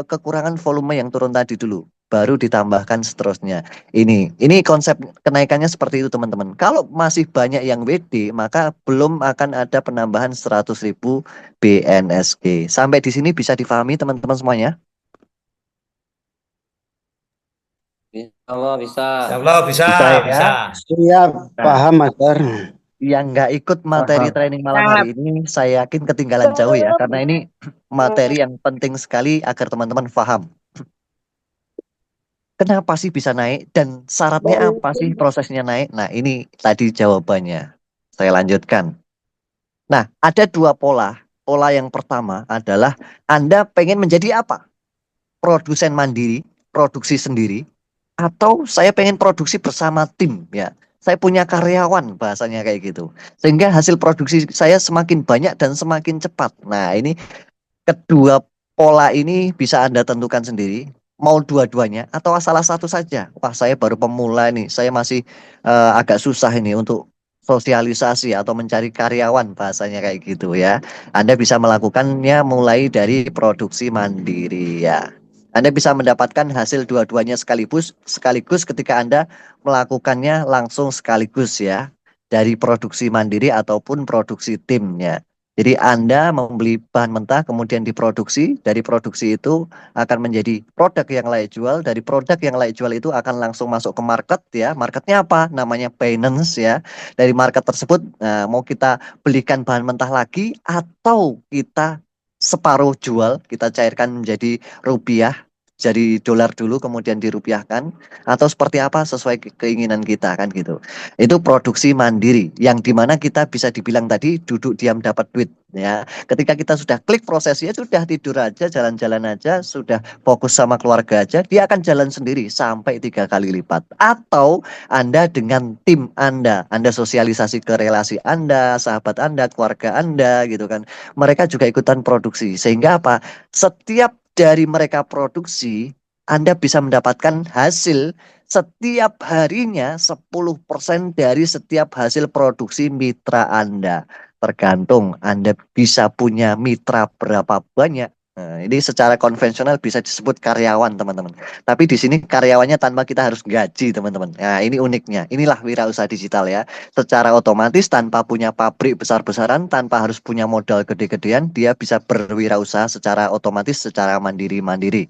kekurangan volume yang turun tadi dulu. Baru ditambahkan seterusnya. Ini konsep kenaikannya seperti itu, teman-teman. Kalau masih banyak yang WD, maka belum akan ada penambahan 100.000 BNSG. Sampai di sini bisa difahami, teman-teman semuanya? Insyaallah bisa. Insyaallah bisa, Bisa ya. bisa. Siap, paham, Master. Yang nggak ikut materi Paham. training malam hari ini, saya yakin ketinggalan jauh ya, karena ini materi yang penting sekali agar teman-teman paham. Kenapa sih bisa naik dan syaratnya apa sih prosesnya naik? Nah, ini tadi jawabannya. Saya lanjutkan. Nah, ada dua pola. Pola yang pertama adalah Anda pengen menjadi apa? Produsen mandiri, produksi sendiri, atau saya pengen produksi bersama tim ya. Saya punya karyawan bahasanya kayak gitu. Sehingga hasil produksi saya semakin banyak dan semakin cepat. Nah, ini kedua pola ini bisa Anda tentukan sendiri. Mau dua-duanya atau salah satu saja. Wah, saya baru pemula nih. Saya masih agak susah ini untuk sosialisasi atau mencari karyawan bahasanya kayak gitu ya. Anda bisa melakukannya mulai dari produksi mandiri ya. Anda bisa mendapatkan hasil dua-duanya sekaligus ketika Anda melakukannya langsung sekaligus ya. Dari produksi mandiri ataupun produksi timnya. Jadi Anda membeli bahan mentah kemudian diproduksi, dari produksi itu akan menjadi produk yang layak jual, dari produk yang layak jual itu akan langsung masuk ke market ya. Marketnya apa? Namanya Binance ya. Dari market tersebut mau kita belikan bahan mentah lagi atau kita separuh jual, kita cairkan menjadi rupiah, jadi dolar dulu kemudian dirupiahkan atau seperti apa sesuai keinginan kita kan gitu. Itu produksi mandiri yang dimana kita bisa dibilang tadi duduk diam dapat duit ya. Ketika kita sudah klik prosesnya sudah tidur aja, jalan-jalan aja, sudah fokus sama keluarga aja, dia akan jalan sendiri sampai 3 kali lipat. Atau Anda dengan tim Anda sosialisasi ke relasi Anda, sahabat Anda, keluarga Anda gitu kan. Mereka juga ikutan produksi sehingga apa? Setiap dari mereka produksi, Anda bisa mendapatkan hasil setiap harinya 10% dari setiap hasil produksi mitra Anda. Tergantung Anda bisa punya mitra berapa banyak. Nah, ini secara konvensional bisa disebut karyawan, teman-teman. Tapi di sini karyawannya tanpa kita harus gaji, teman-teman. Nah, ini uniknya. Inilah wirausaha digital ya. Secara otomatis tanpa punya pabrik besar-besaran, tanpa harus punya modal gede-gedean, dia bisa berwirausaha secara otomatis, secara mandiri-mandiri.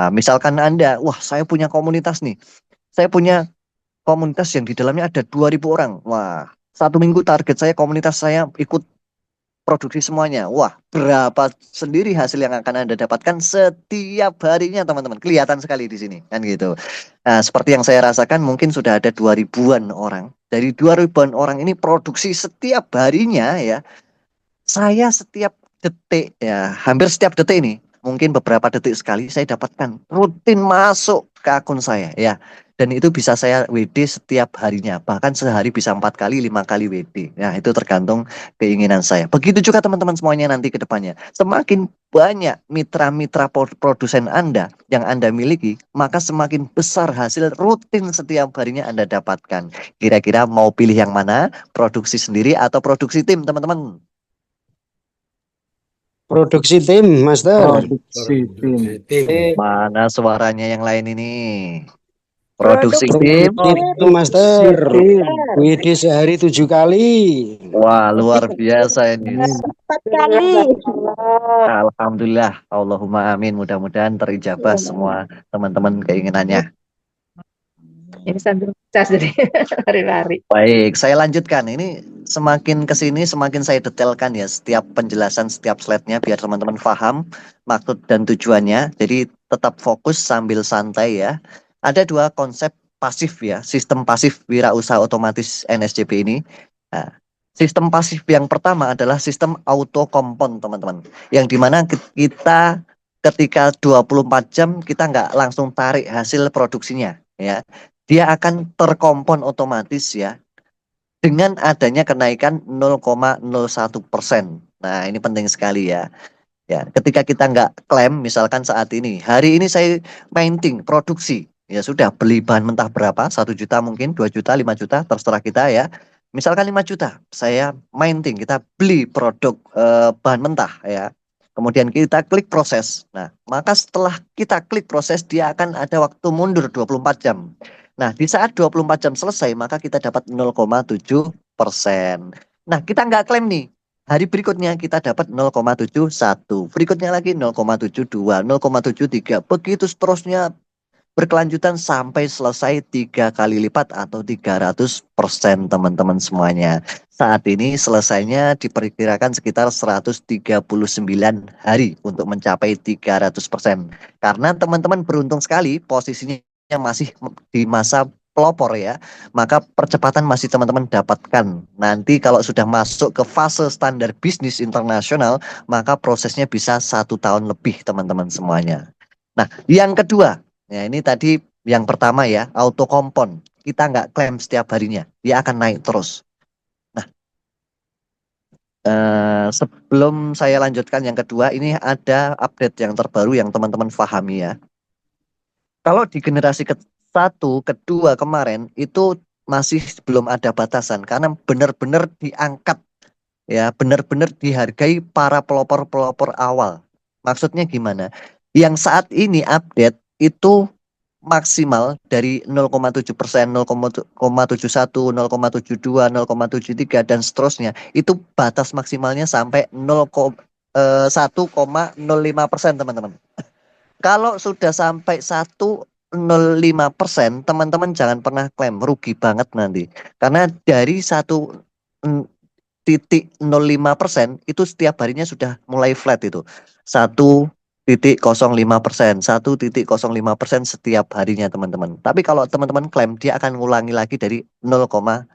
Misalkan Anda, wah saya punya komunitas nih. Saya punya komunitas yang di dalamnya ada 2.000 orang. Wah, 1 minggu target saya komunitas saya ikut produksi semuanya. Wah, berapa sendiri hasil yang akan Anda dapatkan setiap harinya, teman-teman. Kelihatan sekali di sini, kan gitu. Nah, seperti yang saya rasakan mungkin sudah ada 2.000-an orang. Dari 2.000-an orang ini produksi setiap harinya ya. Saya setiap detik ya, hampir setiap detik ini, mungkin beberapa detik sekali saya dapatkan rutin masuk ke akun saya ya. Dan itu bisa saya WD setiap harinya, bahkan sehari bisa 4 kali, 5 kali WD. Nah, itu tergantung keinginan saya. Begitu juga teman-teman semuanya nanti ke depannya. Semakin banyak mitra-mitra produsen Anda yang Anda miliki, maka semakin besar hasil rutin setiap harinya Anda dapatkan. Kira-kira mau pilih yang mana? Produksi sendiri atau produksi tim, teman-teman? Produksi tim, Master. Produksi tim. Tim. Mana suaranya yang lain ini? Produksi Produksi tim. tim, Master. Tim. WD sehari 7 kali. Wah, luar biasa ini. 4 kali. Alhamdulillah, Allahumma amin. Mudah-mudahan terijabah semua teman-teman keinginannya. Ini sambil cas jadi lari-lari. Baik, saya lanjutkan. Ini semakin ke sini semakin saya detailkan ya setiap penjelasan setiap slide-nya biar teman-teman paham maksud dan tujuannya. Jadi tetap fokus sambil santai ya. Ada dua konsep pasif ya, sistem pasif wirausaha otomatis NSCP ini. Nah, sistem pasif yang pertama adalah sistem auto kompon, teman-teman. Yang dimana kita ketika 24 jam kita nggak langsung tarik hasil produksinya ya. Dia akan terkompon otomatis ya dengan adanya kenaikan 0,01%. Nah, ini penting sekali ya. Ya, ketika kita nggak klaim, misalkan saat ini, hari ini saya mining produksi, ya sudah beli bahan mentah berapa? 1 juta mungkin, 2 juta, 5 juta, terserah kita ya. Misalkan 5 juta, saya mining, kita beli produk bahan mentah ya. Kemudian kita klik proses. Nah, maka setelah kita klik proses, dia akan ada waktu mundur 24 jam. Nah, di saat 24 jam selesai, maka kita dapat 0,7%. Nah, kita nggak klaim nih. Hari berikutnya kita dapat 0,71. Berikutnya lagi 0,72, 0,73. Begitu seterusnya berkelanjutan sampai selesai 3 kali lipat atau 300% teman-teman semuanya. Saat ini selesainya diperkirakan sekitar 139 hari untuk mencapai 300%. Karena teman-teman beruntung sekali posisinya masih di masa pelopor ya, maka percepatan masih teman-teman dapatkan. Nanti kalau sudah masuk ke fase standar bisnis internasional, maka prosesnya bisa 1 tahun lebih teman-teman semuanya. Nah, yang kedua, ya ini tadi yang pertama ya, auto kompon. Kita nggak klaim setiap harinya, dia akan naik terus. Nah, sebelum saya lanjutkan yang kedua, ini ada update yang terbaru yang teman-teman pahami ya. Kalau di generasi ke-1, kedua kemarin itu masih belum ada batasan karena benar-benar diangkat ya, benar-benar dihargai para pelopor-pelopor awal. Maksudnya gimana? Yang saat ini update itu maksimal dari 0,7%, 0,71, 0,72, 0,73 dan seterusnya. Itu batas maksimalnya sampai 1,05% teman-teman. Kalau sudah sampai 1,05%, teman-teman jangan pernah klaim, rugi banget nanti. Karena dari 1,05% itu setiap harinya sudah mulai flat itu. 1,05%, 1,05% setiap harinya teman-teman. Tapi kalau teman-teman klaim, dia akan ngulangi lagi dari 0,7%.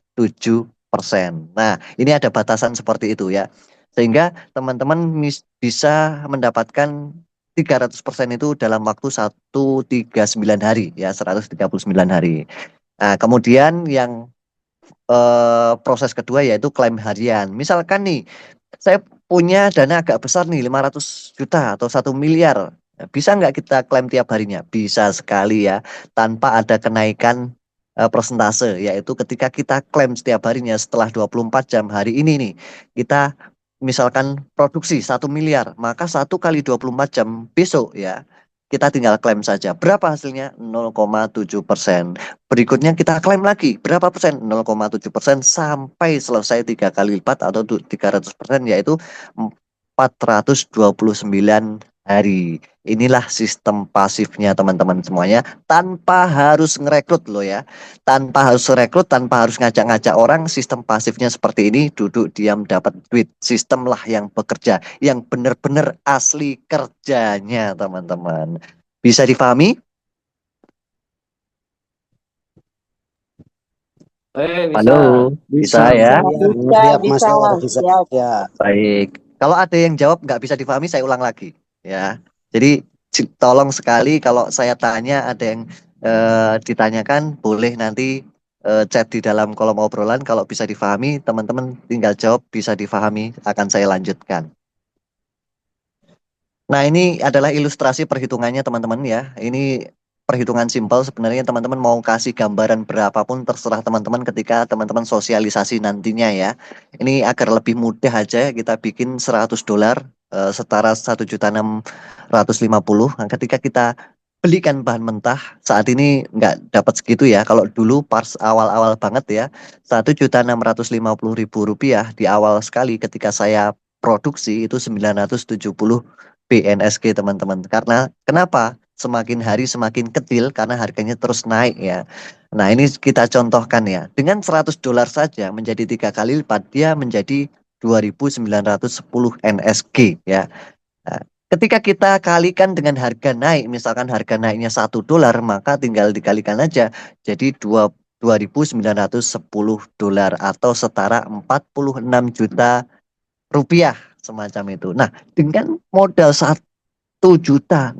Nah, ini ada batasan seperti itu ya. Sehingga teman-teman bisa mendapatkan 300% itu dalam waktu 139 hari ya, 139 hari. Nah, kemudian yang proses kedua yaitu klaim harian. Misalkan nih, saya punya dana agak besar nih, 500 juta atau 1 miliar. Bisa nggak kita klaim tiap harinya? Bisa sekali ya, tanpa ada kenaikan persentase, yaitu ketika kita klaim setiap harinya setelah 24 jam hari ini nih, kita misalkan produksi 1 miliar, maka 1 kali 24 jam besok ya, kita tinggal klaim saja. Berapa hasilnya? 0,7%. Berikutnya kita klaim lagi. Berapa persen? 0,7% sampai selesai 3 kali lipat atau 300%, yaitu 429 hari. Inilah sistem pasifnya teman-teman semuanya, tanpa harus ngerekrut loh ya. Tanpa harus rekrut, tanpa harus ngajak-ngajak orang, sistem pasifnya seperti ini, duduk diam dapat duit. Sistem lah yang bekerja, yang benar-benar asli kerjanya teman-teman. Bisa dipahami? Bisa. Halo, bisa ya? Siap, Bisa, Master. Bisa. siap. Ya. Baik. Kalau ada yang jawab nggak bisa dipahami, saya ulang lagi. Ya. Jadi tolong sekali kalau saya tanya ada yang ditanyakan, boleh nanti chat di dalam kolom obrolan. Kalau bisa difahami, teman-teman tinggal jawab bisa difahami, akan saya lanjutkan. Nah, ini adalah ilustrasi perhitungannya teman-teman ya. Ini perhitungan simpel, sebenarnya teman-teman mau kasih gambaran berapapun terserah teman-teman ketika teman-teman sosialisasi nantinya ya. Ini agar lebih mudah aja kita bikin $100 setara 1.650.000. Nah, ketika kita belikan bahan mentah saat ini nggak dapat segitu ya. Kalau dulu pas awal-awal banget ya, Rp1.650.000 di awal sekali ketika saya produksi itu 970 BNSG teman-teman. Karena kenapa? Semakin hari semakin kecil karena harganya terus naik ya. Nah, ini kita contohkan ya. Dengan $100 saja menjadi 3 kali lipat, dia menjadi 2.910 NSG ya. Nah, ketika kita kalikan dengan harga naik, misalkan harga naiknya $1, maka tinggal dikalikan aja jadi 2.910 atau setara 46 juta rupiah semacam itu. Nah, dengan modal 1.650.000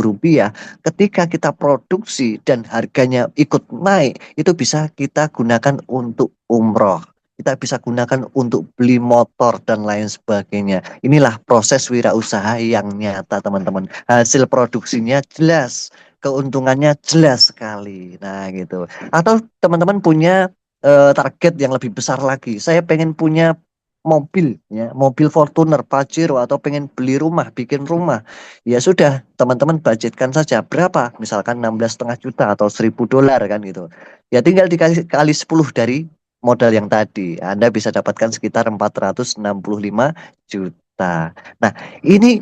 rupiah, ketika kita produksi dan harganya ikut naik, itu bisa kita gunakan untuk umroh. Kita bisa gunakan untuk beli motor dan lain sebagainya. Inilah proses wirausaha yang nyata teman-teman. Hasil produksinya jelas, keuntungannya jelas sekali. Nah gitu. Atau teman-teman punya target yang lebih besar lagi. Saya pengen punya mobil ya, mobil Fortuner, Pajero, atau pengen beli rumah, bikin rumah. Ya sudah, teman-teman budgetkan saja berapa? Misalkan 16,5 juta atau $1.000 kan gitu. Ya tinggal dikali kali 10 dari modal yang tadi. Anda bisa dapatkan sekitar 465 juta. Nah, ini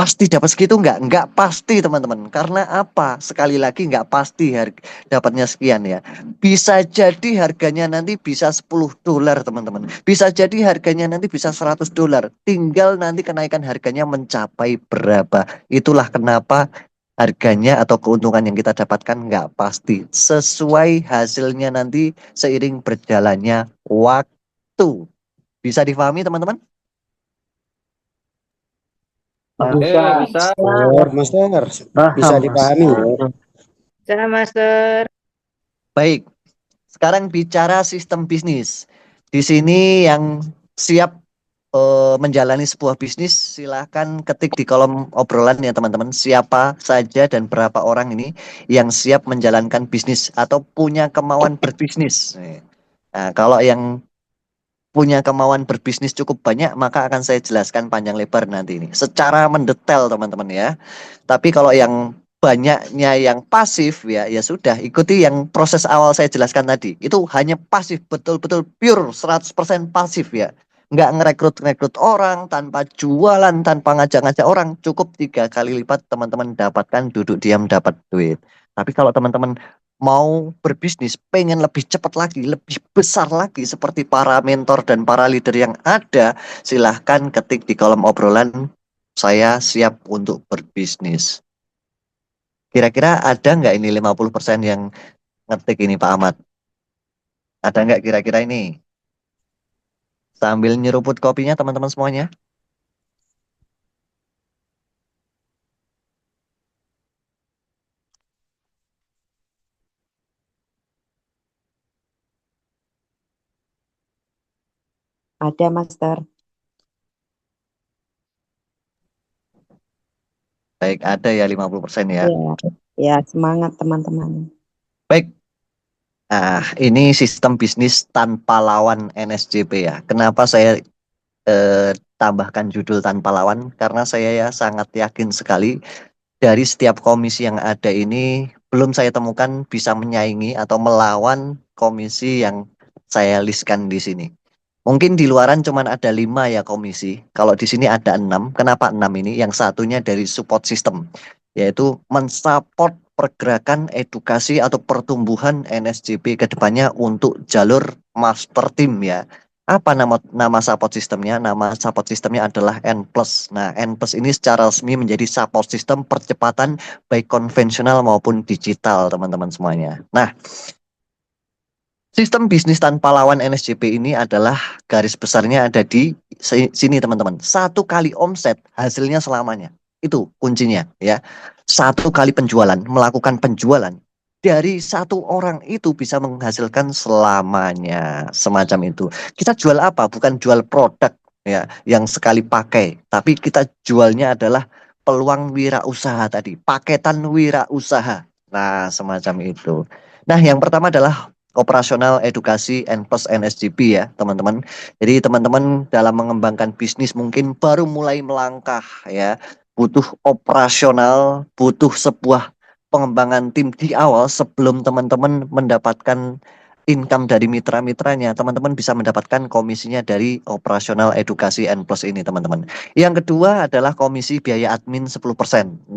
pasti dapat segitu enggak pasti teman-teman. Karena apa? Sekali lagi enggak pasti dapatnya sekian ya. Bisa jadi harganya nanti bisa $10 teman-teman. Bisa jadi harganya nanti bisa $100. Tinggal nanti kenaikan harganya mencapai berapa. Itulah kenapa harganya atau keuntungan yang kita dapatkan enggak pasti. Sesuai hasilnya nanti seiring berjalannya waktu. Bisa difahami teman-teman? Oke, bisa. Master. Paham, Bisa Mas. dipahami. Bisa, Master. Baik, sekarang bicara sistem bisnis. Di sini yang siap menjalani sebuah bisnis, silahkan ketik di kolom obrolan ya teman-teman. Siapa saja dan berapa orang ini yang siap menjalankan bisnis atau punya kemauan berbisnis. Nah, kalau yang punya kemauan berbisnis cukup banyak, maka akan saya jelaskan panjang lebar nanti ini. Secara mendetail teman-teman ya. Tapi kalau yang banyaknya yang pasif ya, ya sudah ikuti yang proses awal saya jelaskan tadi. Itu hanya pasif, betul-betul pure 100% pasif ya. Nggak ngerekrut orang tanpa jualan, tanpa ngajak-ngajak orang. Cukup 3 kali lipat teman-teman dapatkan duduk diam dapat duit. Tapi kalau teman-teman mau berbisnis, pengen lebih cepat lagi, lebih besar lagi seperti para mentor dan para leader yang ada, silahkan ketik di kolom obrolan, saya siap untuk berbisnis. Kira-kira ada nggak ini 50% yang ngetik ini Pak Ahmad? Ada nggak kira-kira ini? Sambil nyeruput kopinya teman-teman semuanya. Ada, Master. Baik, ada ya 50% ya. Ya, ya semangat teman-teman. Baik. Nah, ini sistem bisnis tanpa lawan NSJP ya. Kenapa saya tambahkan judul tanpa lawan? Karena saya ya sangat yakin sekali dari setiap komisi yang ada ini belum saya temukan bisa menyaingi atau melawan komisi yang saya listkan di sini. Mungkin di luaran cuma ada 5 ya komisi. Kalau di sini ada 6. Kenapa 6 ini? Yang satunya dari support system, yaitu mensupport pergerakan edukasi atau pertumbuhan NSJP ke depannya untuk jalur master team ya. Apa nama support systemnya? Nama support systemnya adalah N+. Nah, N+ ini secara resmi menjadi support system percepatan baik konvensional maupun digital, teman-teman semuanya. Nah, sistem bisnis tanpa lawan NSJP ini adalah garis besarnya ada di sini teman-teman. 1 kali omset hasilnya selamanya. Itu kuncinya ya. 1 kali penjualan, melakukan penjualan. Dari 1 orang itu bisa menghasilkan selamanya. Semacam itu. Kita jual apa? Bukan jual produk ya yang sekali pakai. Tapi kita jualnya adalah peluang wirausaha tadi. Paketan wirausaha. Nah semacam itu. Nah yang pertama adalah operasional edukasi N+ NSJP ya teman-teman. Jadi teman-teman dalam mengembangkan bisnis mungkin baru mulai melangkah ya. Butuh operasional, butuh sebuah pengembangan tim di awal sebelum teman-teman mendapatkan income dari mitra-mitranya. Teman-teman bisa mendapatkan komisinya dari operasional edukasi N+ ini teman-teman. Yang kedua adalah komisi biaya admin 10%.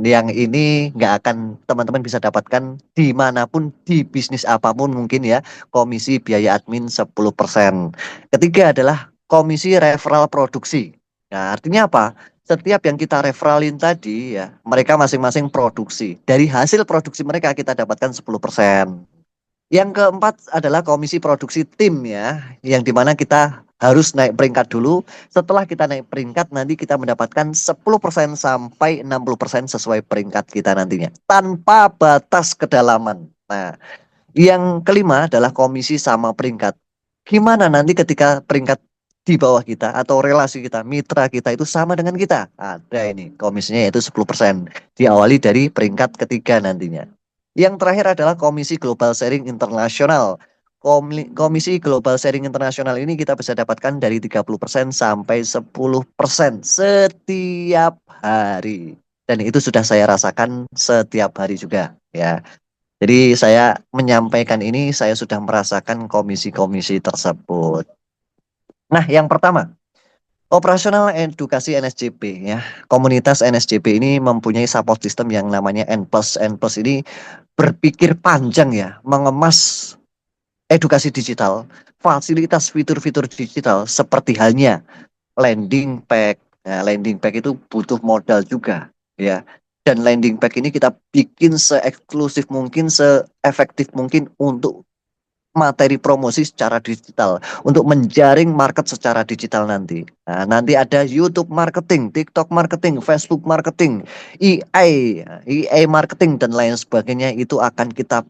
Yang ini nggak akan teman-teman bisa dapatkan dimanapun di bisnis apapun mungkin ya. Komisi biaya admin 10%. Ketiga adalah komisi referral produksi. Nah, artinya apa? Setiap yang kita referralin tadi ya, mereka masing-masing produksi. Dari hasil produksi mereka kita dapatkan 10%. Yang keempat adalah komisi produksi tim ya, yang dimana kita harus naik peringkat dulu. Setelah kita naik peringkat nanti kita mendapatkan 10% sampai 60% sesuai peringkat kita nantinya. Tanpa batas kedalaman. Nah, yang kelima adalah komisi sama peringkat. Gimana nanti ketika peringkat di bawah kita atau relasi kita, mitra kita itu sama dengan kita? Ada ini, komisinya yaitu 10%. Diawali dari peringkat ketiga nantinya. Yang terakhir adalah Komisi Global Sharing Internasional. Komisi Global Sharing Internasional ini kita bisa dapatkan dari 30% sampai 10% setiap hari. Dan itu sudah saya rasakan setiap hari juga ya. Jadi saya menyampaikan ini, saya sudah merasakan komisi-komisi tersebut. Nah, yang pertama, Operasional edukasi NSJP ya. Komunitas NSJP ini mempunyai support system yang namanya N+. N+ ini berpikir panjang ya, mengemas edukasi digital, fasilitas fitur-fitur digital seperti halnya landing pack. Nah, landing pack itu butuh modal juga ya. Dan landing pack ini kita bikin se-eksklusif mungkin, se-efektif mungkin untuk materi promosi secara digital, untuk menjaring market secara digital nanti. Nah, nanti ada YouTube marketing, TikTok marketing, Facebook marketing, EA marketing dan lain sebagainya itu akan kita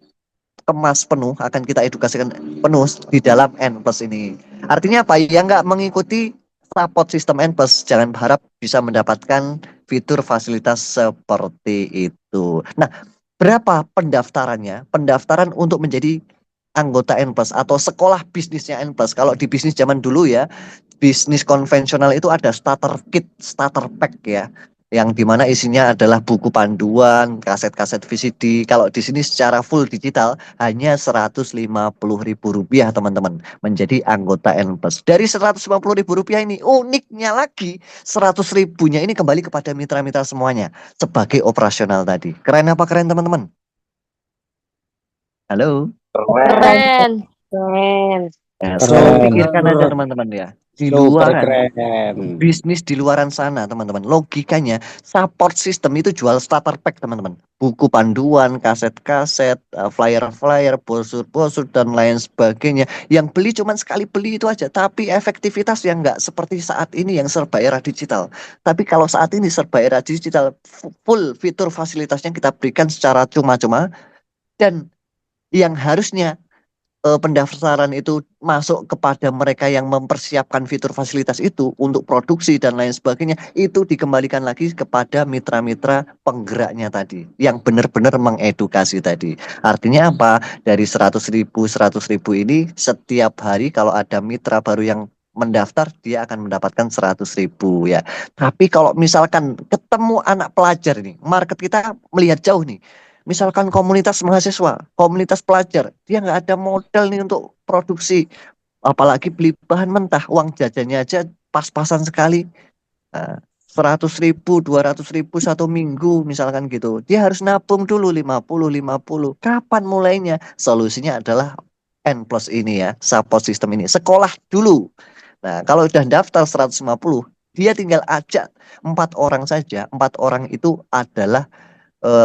kemas penuh, akan kita edukasikan penuh di dalam N+ ini. Artinya apa? Yang nggak mengikuti support sistem N+, jangan berharap bisa mendapatkan fitur fasilitas seperti itu. Nah, berapa pendaftarannya? Pendaftaran untuk menjadi anggota N+ atau sekolah bisnisnya N+. Kalau di bisnis zaman dulu ya, bisnis konvensional itu ada starter kit, starter pack ya, yang dimana isinya adalah buku panduan, kaset-kaset VCD. Kalau di sini secara full digital hanya Rp150.000 teman-teman menjadi anggota N+. Dari Rp150.000 ini uniknya lagi 100.000-nya ini kembali kepada mitra-mitra semuanya sebagai operasional tadi. Keren apa keren teman-teman? Halo. Keren. Keren. Nah, Keren. pikirkan aja teman-teman ya. Di Super luaran keren. bisnis di luaran sana teman-teman, logikanya support system itu jual starter pack teman-teman, buku panduan, kaset-kaset, flyer-flyer, brosur-brosur dan lain sebagainya. Yang beli cuman sekali beli itu aja, tapi efektivitas yang nggak seperti saat ini yang serba era digital. Tapi kalau saat ini serba era digital, full fitur fasilitasnya kita berikan secara cuma-cuma. Dan yang harusnya pendaftaran itu masuk kepada mereka yang mempersiapkan fitur fasilitas itu untuk produksi dan lain sebagainya, itu dikembalikan lagi kepada mitra-mitra penggeraknya tadi yang benar-benar mengedukasi tadi. Artinya apa? Dari 100.000 ini setiap hari kalau ada mitra baru yang mendaftar, dia akan mendapatkan 100.000 ya. Tapi kalau misalkan ketemu anak pelajar ini, market kita melihat jauh nih. Misalkan komunitas mahasiswa, komunitas pelajar, dia nggak ada modal nih untuk produksi, apalagi beli bahan mentah, uang jajannya aja pas-pasan sekali. Nah, 100.000, 200.000 satu minggu misalkan gitu. Dia harus nabung dulu 50. Kapan mulainya? Solusinya adalah N+ ini ya, support system ini. Sekolah dulu. Nah, kalau udah daftar 150, dia tinggal ajak 4 orang saja. 4 orang itu adalah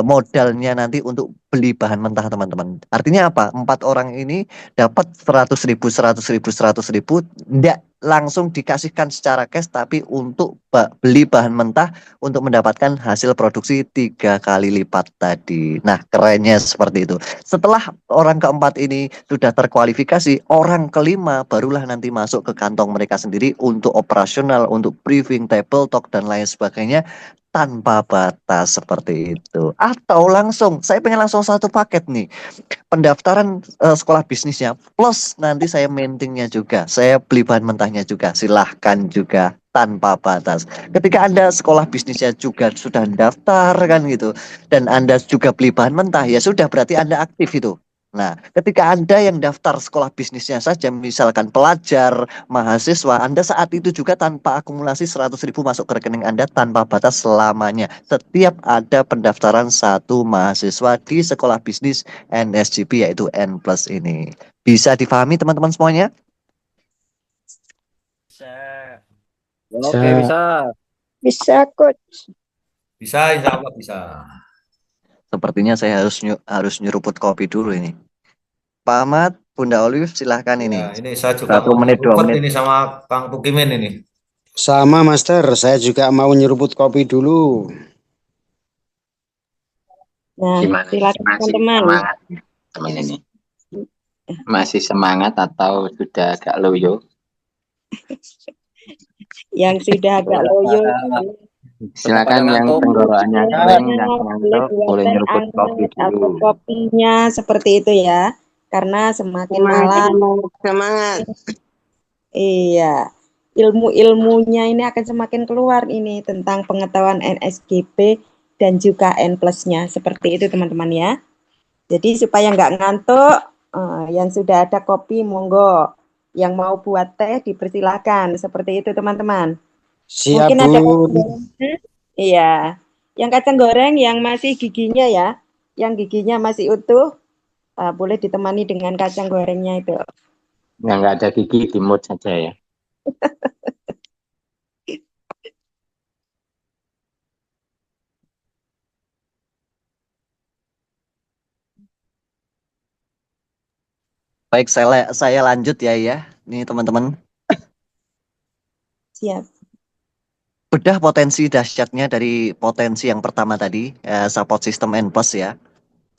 modalnya nanti untuk beli bahan mentah teman-teman. Artinya apa? 4 orang ini dapat 100.000, 100.000, 100.000, tidak langsung dikasihkan secara cash, tapi untuk beli bahan mentah untuk mendapatkan hasil produksi 3 kali lipat tadi. Nah, kerennya seperti itu. Setelah orang keempat ini sudah terkualifikasi, orang kelima barulah nanti masuk ke kantong mereka sendiri untuk operasional, untuk briefing, table talk, dan lain sebagainya tanpa batas seperti itu. Atau langsung, saya pengen langsung satu paket nih. Pendaftaran sekolah bisnisnya plus nanti saya maintingnya juga. Saya beli bahan mentahnya juga. Silahkan juga tanpa batas. Ketika Anda sekolah bisnisnya juga sudah daftar kan gitu, dan Anda juga beli bahan mentah, ya sudah berarti Anda aktif itu. Nah, ketika Anda yang daftar sekolah bisnisnya saja, misalkan pelajar, mahasiswa, Anda saat itu juga tanpa akumulasi 100.000 masuk ke rekening Anda tanpa batas selamanya. Setiap ada pendaftaran satu mahasiswa di sekolah bisnis NSJP yaitu N+ ini. Bisa difahami teman-teman semuanya? Oke, bisa. Bisa, Coach. Bisa, insya Allah bisa. Sepertinya saya harus nyeruput kopi dulu ini. Pak Ahmad, Bunda Olive, silahkan ini. Ya, ini saya juga 1 mau menit, 2 nyeruput menit. ini sama Kang Pukimin ini. Sama Master, saya juga mau nyeruput kopi dulu. Nah, Gimana? silakan Masih teman-teman. semangat teman ini? Masih semangat atau sudah agak loyo? Yang sudah agak loyo, Silakan yang ngantuk. tenggorokannya yang kering, yang boleh ngantuk, boleh buatkan nyeruput kopi anget atau dulu. kopinya seperti itu ya. Karena semakin malam, Semangat. iya, ilmu-ilmunya ini akan semakin keluar ini tentang pengetahuan NSGP dan juga N+-nya. Seperti itu teman-teman ya. Jadi supaya nggak ngantuk, yang sudah ada kopi monggo. Yang mau buat teh dipersilakan. Seperti itu teman-teman. Siap, Mungkin ada kacang Bun. gorengnya. Iya. Yang kacang goreng yang masih giginya ya. Yang giginya masih utuh, boleh ditemani dengan kacang gorengnya itu. Yang nggak ada gigi dimut saja ya. Baik, saya lanjut ya. Nih teman-teman, Siap. bedah potensi dahsyatnya dari potensi yang pertama tadi, support system and plus ya.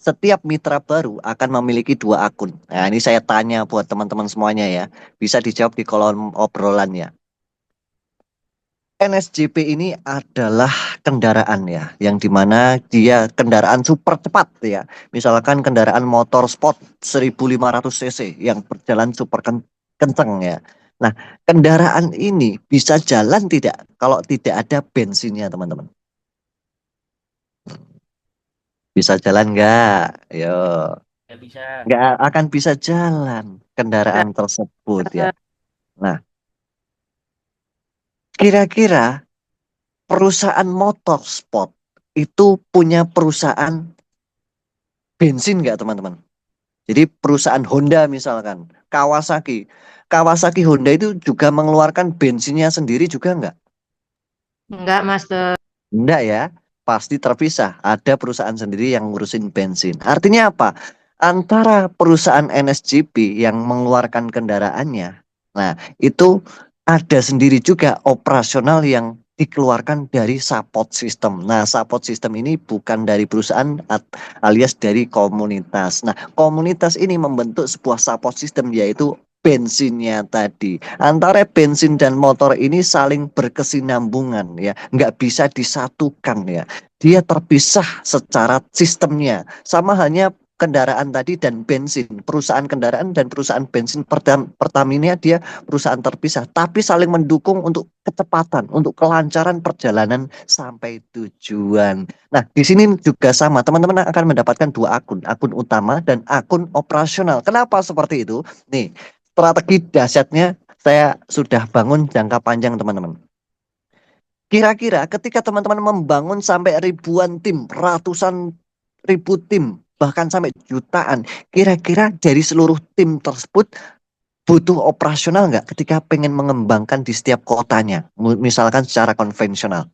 Setiap mitra baru akan memiliki dua akun. Nah, ini saya tanya buat teman-teman semuanya ya. Bisa dijawab di kolom obrolan ya. NSJP ini adalah kendaraan ya, yang dimana dia kendaraan super cepat ya. Misalkan kendaraan motor sport 1500 cc yang berjalan super kenceng ya. Nah, kendaraan ini bisa jalan tidak kalau tidak ada bensinnya, teman-teman? Bisa jalan nggak? Yo, Nggak bisa. nggak akan bisa jalan kendaraan tersebut ya. Nah, kira-kira perusahaan motor sport itu punya perusahaan bensin nggak, teman-teman? Jadi perusahaan Honda misalkan, Kawasaki. Kawasaki Honda itu juga mengeluarkan bensinnya sendiri juga nggak? Enggak, Master. Enggak ya, pasti terpisah. Ada perusahaan sendiri yang ngurusin bensin. Artinya apa? Antara perusahaan NSGP yang mengeluarkan kendaraannya, nah itu ada sendiri juga operasional yang dikeluarkan dari support system. Nah, support system ini bukan dari perusahaan alias dari komunitas. Nah, komunitas ini membentuk sebuah support system yaitu bensinnya tadi. Antara bensin dan motor ini saling berkesinambungan ya, nggak bisa disatukan ya. Dia terpisah secara sistemnya. Sama halnya kendaraan tadi dan bensin. Perusahaan kendaraan dan perusahaan bensin Pertamina dia perusahaan terpisah, tapi saling mendukung untuk kecepatan, untuk kelancaran perjalanan sampai tujuan. Nah, di sini juga sama. Teman-teman akan mendapatkan dua akun, akun utama dan akun operasional. Kenapa seperti itu? Nih, strategi dahsyatnya saya sudah bangun jangka panjang, teman-teman. Kira-kira ketika teman-teman membangun sampai ribuan tim, ratusan ribu tim, bahkan sampai jutaan, kira-kira dari seluruh tim tersebut butuh operasional nggak ketika pengen mengembangkan di setiap kotanya, misalkan secara konvensional?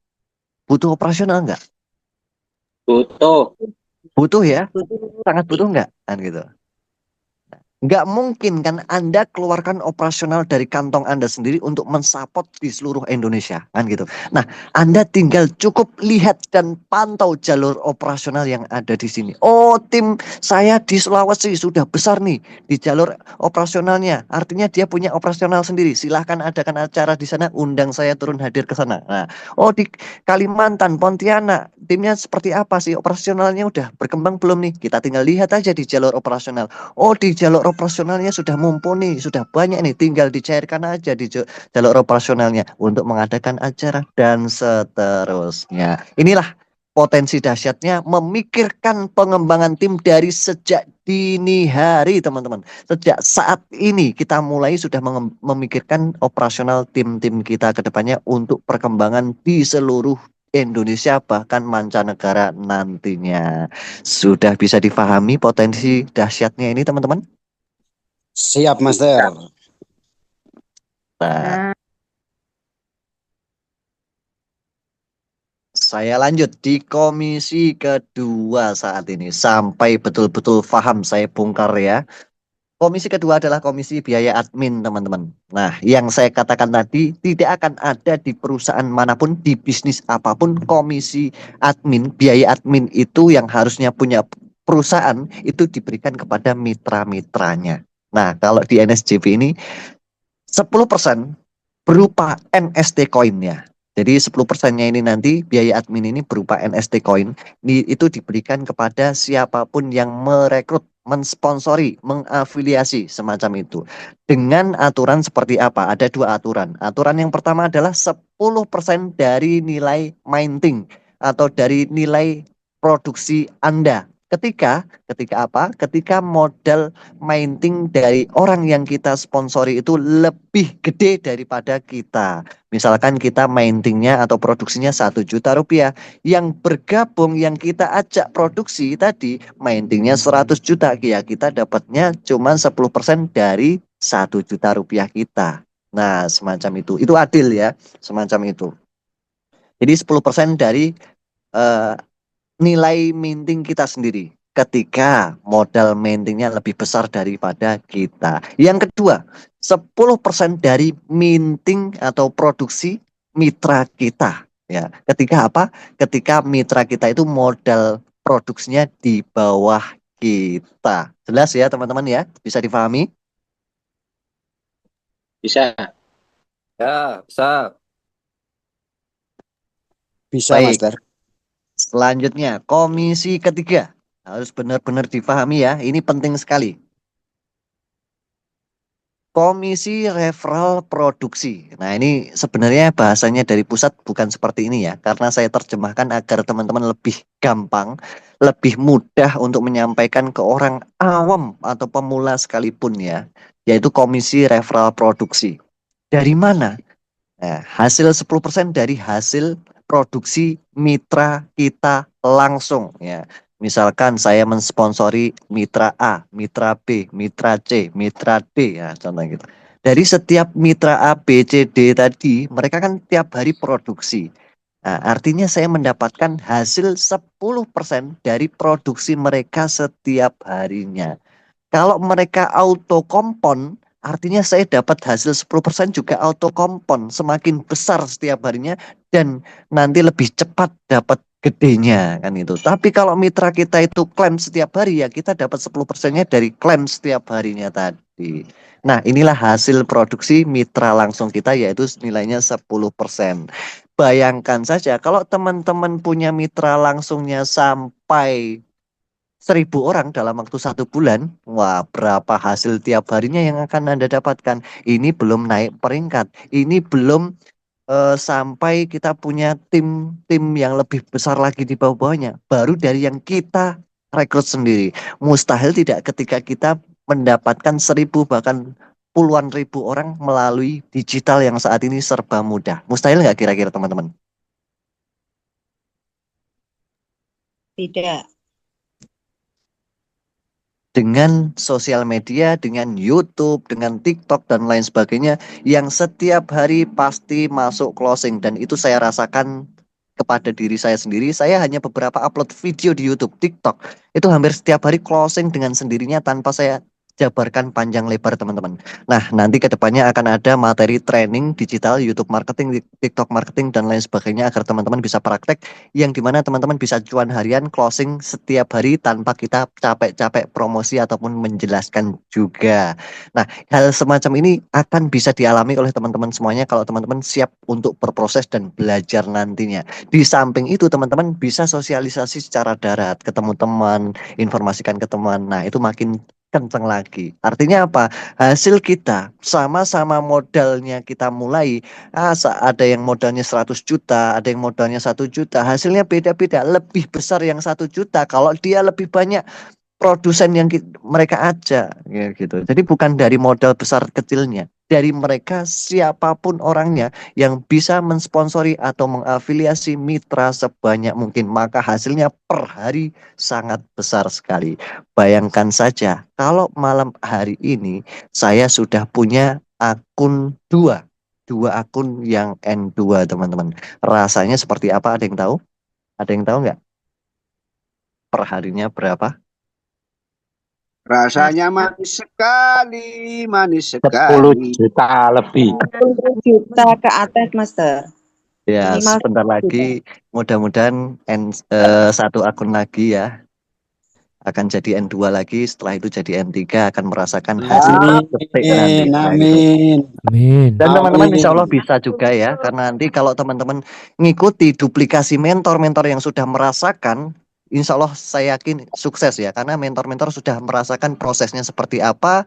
Butuh operasional nggak? Butuh. Butuh ya, Betul. sangat butuh nggak? Kan gitu. Nggak mungkin kan Anda keluarkan operasional dari kantong Anda sendiri untuk mensupport di seluruh Indonesia kan gitu. Nah, Anda tinggal cukup lihat dan pantau jalur operasional yang ada di sini. Oh, tim saya di Sulawesi sudah besar nih di jalur operasionalnya. Artinya dia punya operasional sendiri. Silahkan adakan acara di sana, undang saya turun hadir ke sana. Nah, oh di Kalimantan, Pontianak, timnya seperti apa sih? Operasionalnya udah berkembang belum nih? Kita tinggal lihat aja di jalur operasional. Oh, di jalur operasionalnya sudah mumpuni, sudah banyak nih, tinggal dicairkan aja di jalur operasionalnya untuk mengadakan acara dan seterusnya. Inilah potensi dahsyatnya memikirkan pengembangan tim dari sejak dini hari, teman-teman. Sejak saat ini kita mulai sudah memikirkan operasional tim-tim kita ke depannya untuk perkembangan di seluruh Indonesia bahkan mancanegara nantinya. Sudah bisa difahami potensi dahsyatnya ini, teman-teman? Siap, Master. Nah, saya lanjut di komisi kedua saat ini sampai betul-betul paham saya bongkar ya. Komisi kedua adalah komisi biaya admin, teman-teman. Nah, yang saya katakan tadi tidak akan ada di perusahaan manapun, di bisnis apapun, komisi admin, biaya admin itu yang harusnya punya perusahaan itu diberikan kepada mitra-mitranya. Nah, kalau di NSJP ini 10% berupa NST coin-nya. Jadi 10%-nya ini nanti biaya admin ini berupa NST coin. Itu diberikan kepada siapapun yang merekrut, mensponsori, mengafiliasi semacam itu. Dengan aturan seperti apa? Ada dua aturan. Aturan yang pertama adalah 10% dari nilai minting atau dari nilai produksi Anda Ketika apa? Ketika modal mainting dari orang yang kita sponsori itu lebih gede daripada kita. Misalkan kita maintingnya atau produksinya 1 juta rupiah. Yang bergabung, yang kita ajak produksi tadi, maintingnya 100 juta. Ya kita dapatnya cuma 10% dari 1 juta rupiah kita. Nah, semacam itu. Itu adil ya, semacam itu. Jadi 10% dari eh, nilai minting kita sendiri ketika modal mintingnya lebih besar daripada kita. Yang kedua, 10% dari minting atau produksi mitra kita. Ya, ketika apa? Ketika mitra kita itu modal produksinya di bawah kita. Jelas ya teman-teman ya? Bisa difahami? Bisa. Ya, bisa. Bisa, Baik. Master. Selanjutnya, komisi ketiga. Harus benar-benar difahami ya. Ini penting sekali. Komisi referral produksi. Nah, ini sebenarnya bahasanya dari pusat bukan seperti ini ya. Karena saya terjemahkan agar teman-teman lebih gampang, lebih mudah untuk menyampaikan ke orang awam atau pemula sekalipun ya. Yaitu komisi referral produksi. Dari mana? Nah, hasil 10% dari hasil produksi mitra kita langsung ya. Misalkan saya mensponsori mitra A, mitra B, mitra C, mitra D ya contoh gitu. Dari setiap mitra A, B, C, D tadi, mereka kan tiap hari produksi. Nah, artinya saya mendapatkan hasil 10% dari produksi mereka setiap harinya. Kalau mereka auto kompon, artinya saya dapat hasil 10% juga auto kompon. Semakin besar setiap harinya dan nanti lebih cepat dapat gedenya kan itu. Tapi kalau mitra kita itu klaim setiap hari ya kita dapat 10%-nya dari klaim setiap harinya tadi. Nah, inilah hasil produksi mitra langsung kita yaitu nilainya 10%. Bayangkan saja kalau teman-teman punya mitra langsungnya sampai 1.000 orang dalam waktu 1 bulan, wah berapa hasil tiap harinya yang akan Anda dapatkan. Ini belum naik peringkat, ini belum sampai kita punya tim-tim yang lebih besar lagi di bawah-bawahnya. Baru dari yang kita rekrut sendiri. Mustahil tidak ketika kita mendapatkan 1.000 bahkan puluhan ribu orang melalui digital yang saat ini serba mudah. Mustahil nggak kira-kira teman-teman? Tidak. Dengan sosial media, dengan YouTube, dengan TikTok dan lain sebagainya yang setiap hari pasti masuk closing dan itu saya rasakan kepada diri saya sendiri. Saya hanya beberapa upload video di YouTube, TikTok itu hampir setiap hari closing dengan sendirinya tanpa saya jabarkan panjang lebar teman-teman. Nah, nanti ke depannya akan ada materi training digital, YouTube marketing, TikTok marketing dan lain sebagainya agar teman-teman bisa praktek yang dimana teman-teman bisa cuan harian closing setiap hari tanpa kita capek-capek promosi ataupun menjelaskan juga. Nah, hal semacam ini akan bisa dialami oleh teman-teman semuanya kalau teman-teman siap untuk berproses dan belajar nantinya. Di samping itu teman-teman bisa sosialisasi secara darat, ketemu teman, informasikan ke teman. Nah, itu makin kenceng lagi. Artinya apa? Hasil kita sama-sama modalnya kita mulai. Ada yang modalnya 100 juta, ada yang modalnya 1 juta. Hasilnya beda-beda. Lebih besar yang 1 juta kalau dia lebih banyak produsen yang mereka ajak ya gitu. Jadi bukan dari modal besar kecilnya, dari mereka siapapun orangnya yang bisa mensponsori atau mengafiliasi mitra sebanyak mungkin, maka hasilnya per hari sangat besar sekali. Bayangkan saja kalau malam hari ini saya sudah punya akun dua akun yang N2 teman-teman. Rasanya seperti apa? Ada yang tahu? Ada yang tahu nggak? Per harinya berapa? Rasanya manis sekali, manis 10 sekali. juta lebih. 10 juta ke atas, Master. Ya, Minimal sebentar 10 juta. lagi mudah-mudahan satu akun lagi ya akan jadi N2 lagi, setelah itu jadi N3 akan merasakan hasil detik nanti. Amin, Nah, gitu. amin. Amin. Dan teman-teman insya Allah Amin. bisa juga ya, karena nanti kalau teman-teman ngikuti duplikasi mentor-mentor yang sudah merasakan insya Allah saya yakin sukses ya, karena mentor-mentor sudah merasakan prosesnya seperti apa,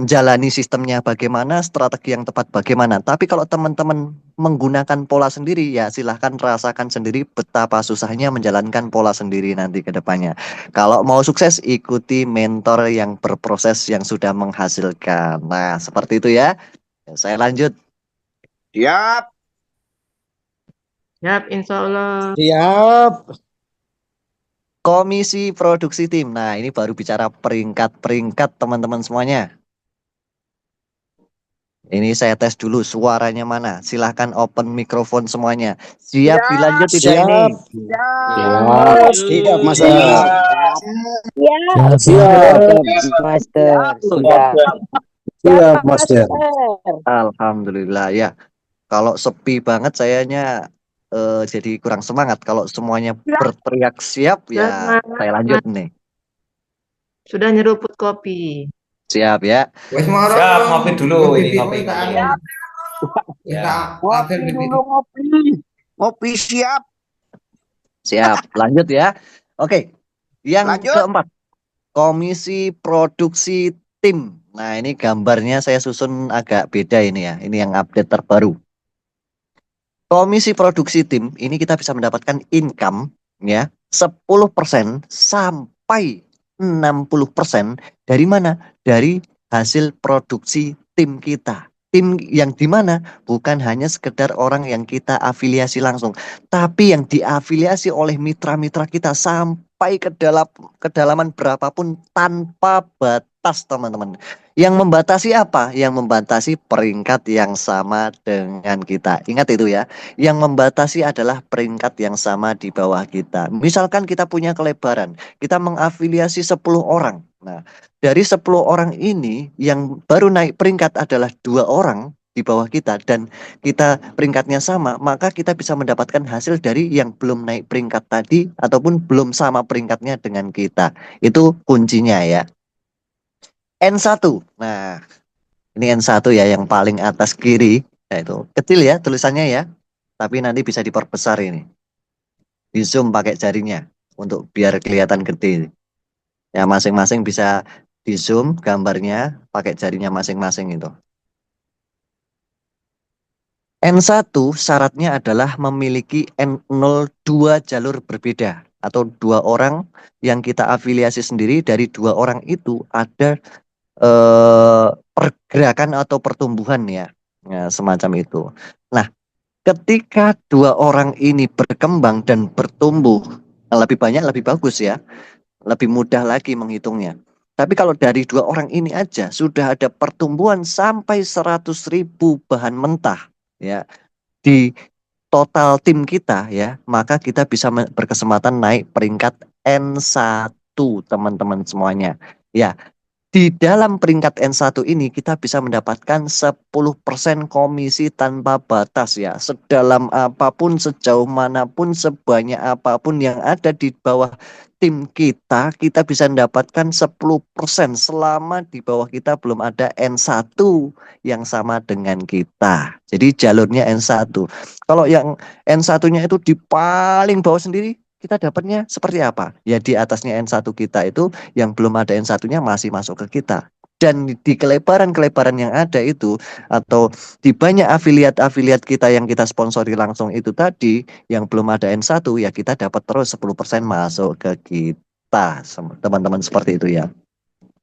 jalani sistemnya bagaimana, strategi yang tepat bagaimana. Tapi kalau teman-teman menggunakan pola sendiri, ya silahkan rasakan sendiri betapa susahnya menjalankan pola sendiri nanti ke depannya. Kalau mau sukses, ikuti mentor yang berproses yang sudah menghasilkan. Nah, seperti itu ya. Saya lanjut. Siap. Siap, insya Allah. Siap. Komisi produksi tim. Nah, ini baru bicara peringkat-peringkat teman-teman semuanya. Ini saya tes dulu suaranya mana. Silahkan open mikrofon semuanya. Siap Siap. dilanjut tidak ini? Siap. Siap. Siap, Master. Siap, Master. sudah. Siap, Master. Alhamdulillah ya. Kalau sepi banget sayanya jadi kurang semangat. Kalau semuanya berteriak siap ya saya lanjut nih. Sudah nyeruput kopi. Siap ya. Siap, ngopi dulu ini ngopi. Ya. Ngopi dulu, ngopi. Ngopi siap. Siap, lanjut ya. Oke. Yang Lanjut. keempat, komisi produksi tim. Nah, ini gambarnya saya susun agak beda ini ya. Ini yang update terbaru. Komisi produksi tim ini kita bisa mendapatkan income ya 10% sampai 60% dari mana? Dari hasil produksi tim kita. Tim yang di mana bukan hanya sekedar orang yang kita afiliasi langsung, tapi yang diafiliasi oleh mitra-mitra kita sampai kedalaman berapapun tanpa batas, teman-teman. Yang membatasi apa? Yang membatasi peringkat yang sama dengan kita. Ingat itu ya. Yang membatasi adalah peringkat yang sama di bawah kita. Misalkan kita punya kelebaran, kita mengafiliasi 10 orang. Nah, dari 10 orang ini yang baru naik peringkat adalah 2 orang di bawah kita dan kita peringkatnya sama, maka kita bisa mendapatkan hasil dari yang belum naik peringkat tadi ataupun belum sama peringkatnya dengan kita. Itu kuncinya ya. N1. Nah, ini N1 ya yang paling atas kiri. Nah, itu kecil ya tulisannya ya. Tapi nanti bisa diperbesar ini. Di zoom pakai jarinya untuk biar kelihatan gede. Ya masing-masing bisa di zoom gambarnya pakai jarinya masing-masing itu. N1 syaratnya adalah memiliki N02 jalur berbeda atau 2 orang yang kita afiliasi sendiri. Dari 2 orang itu ada pergerakan atau pertumbuhan ya. Ya, semacam itu. Nah, ketika 2 orang ini berkembang dan bertumbuh lebih banyak lebih bagus ya. Lebih mudah lagi menghitungnya. Tapi kalau dari 2 orang ini aja sudah ada pertumbuhan sampai 100.000 bahan mentah ya di total tim kita ya, maka kita bisa berkesempatan naik peringkat N1 teman-teman semuanya. Ya, di dalam peringkat N1 ini kita bisa mendapatkan 10% komisi tanpa batas ya. Sedalam apapun, sejauh manapun, sebanyak apapun yang ada di bawah tim kita bisa mendapatkan 10% selama di bawah kita belum ada N1 yang sama dengan kita. Jadi jalurnya N1. Kalau yang N1-nya itu di paling bawah sendiri, kita dapatnya seperti apa? Ya di atasnya N1 kita itu yang belum ada N1-nya masih masuk ke kita. Dan di kelebaran-kelebaran yang ada itu atau di banyak afiliat-afiliat kita yang kita sponsori langsung itu tadi yang belum ada N1 ya kita dapat terus 10% masuk ke kita. Teman-teman seperti itu ya.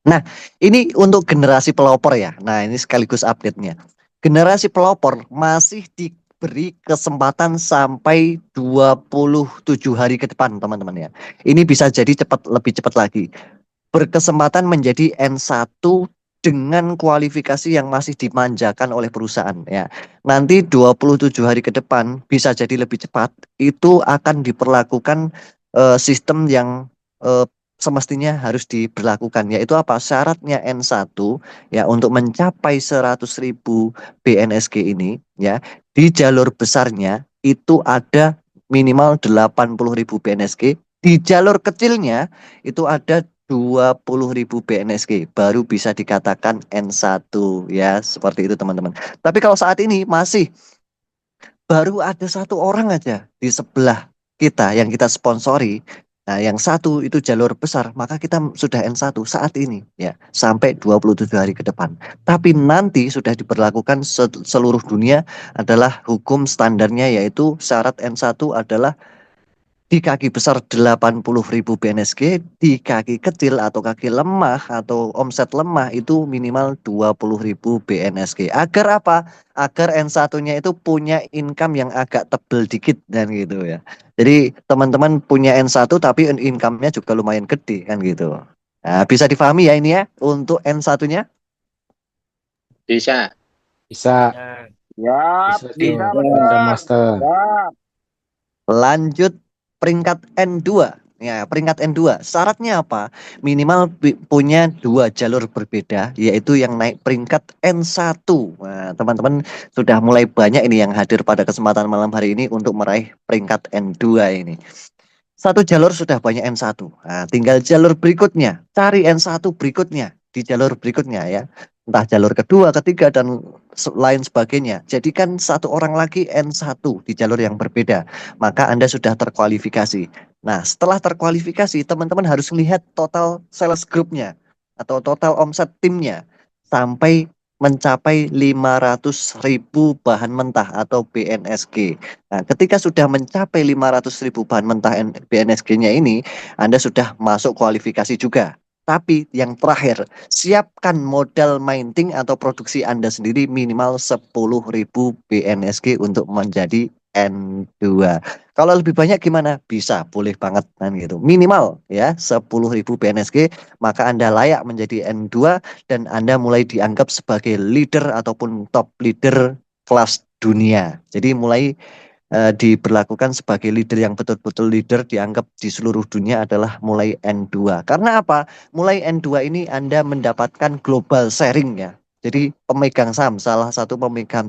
Nah, ini untuk generasi pelopor ya. Nah, ini sekaligus update-nya. Generasi pelopor masih diberi kesempatan sampai 27 hari ke depan, teman-teman ya. Ini bisa jadi lebih cepat lagi. Berkesempatan menjadi N1 dengan kualifikasi yang masih dimanjakan oleh perusahaan ya. Nanti 27 hari ke depan bisa jadi lebih cepat. Itu akan diperlakukan sistem yang semestinya harus diberlakukan, yaitu apa? Syaratnya N1 ya untuk mencapai 100.000 BNSG ini ya di jalur besarnya itu ada minimal 80.000 BNSG, di jalur kecilnya itu ada 20.000 BNSG baru bisa dikatakan N1 ya, seperti itu teman-teman. Tapi kalau saat ini masih baru ada 1 orang aja di sebelah kita yang kita sponsori Nah, yang satu itu jalur besar, maka kita sudah N1 saat ini ya, sampai 27 hari ke depan. Tapi nanti sudah diberlakukan seluruh dunia adalah hukum standarnya, yaitu syarat N1 adalah di kaki besar 80.000 BNSG, di kaki kecil atau kaki lemah atau omset lemah itu minimal 20.000 BNSG. Agar apa? Agar N1-nya itu punya income yang agak tebel dikit dan gitu ya. Jadi teman-teman punya N1 tapi income-nya juga lumayan gede kan gitu. Nah, bisa difahami ya ini ya untuk N1-nya? Bisa. Bisa, Siap. bisa, Bisa, bisa, Master. Master. Siap. Lanjut peringkat N2. Ya, peringkat N2. Syaratnya apa? Minimal punya 2 jalur berbeda, yaitu yang naik peringkat N1. Nah, teman-teman sudah mulai banyak ini yang hadir pada kesempatan malam hari ini untuk meraih peringkat N2 ini. Satu jalur sudah banyak N1. Nah, tinggal jalur berikutnya. Cari N1 berikutnya di jalur berikutnya ya. Entah jalur kedua, ketiga, dan lain sebagainya. Jadikan satu orang lagi N1 di jalur yang berbeda. Maka Anda sudah terkualifikasi. Nah, setelah terkualifikasi, teman-teman harus melihat total sales groupnya atau total omset timnya sampai mencapai 500.000 bahan mentah atau BNSG. Nah, ketika sudah mencapai 500.000 bahan mentah BNSG-nya ini, Anda sudah masuk kualifikasi juga. Tapi yang terakhir, siapkan modal mining atau produksi Anda sendiri minimal 10.000 BNSG untuk menjadi N2. Kalau lebih banyak gimana? Bisa, boleh banget kan gitu. Minimal ya 10.000 BNSG, maka Anda layak menjadi N2 dan Anda mulai dianggap sebagai leader ataupun top leader kelas dunia. Jadi mulai diberlakukan sebagai leader yang betul-betul leader, dianggap di seluruh dunia adalah mulai N2. Karena apa? Mulai N2 ini Anda mendapatkan global sharing ya. Jadi pemegang saham, salah satu pemegang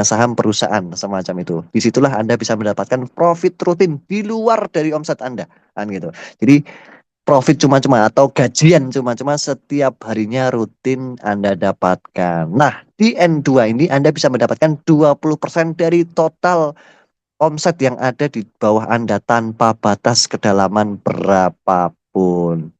saham perusahaan semacam itu. Disitulah Anda bisa mendapatkan profit rutin di luar dari omset Anda, kan gitu. Jadi profit cuma-cuma atau gajian cuma-cuma setiap harinya rutin Anda dapatkan. Nah, di N2 ini Anda bisa mendapatkan 20% dari total omset yang ada di bawah Anda tanpa batas kedalaman berapapun.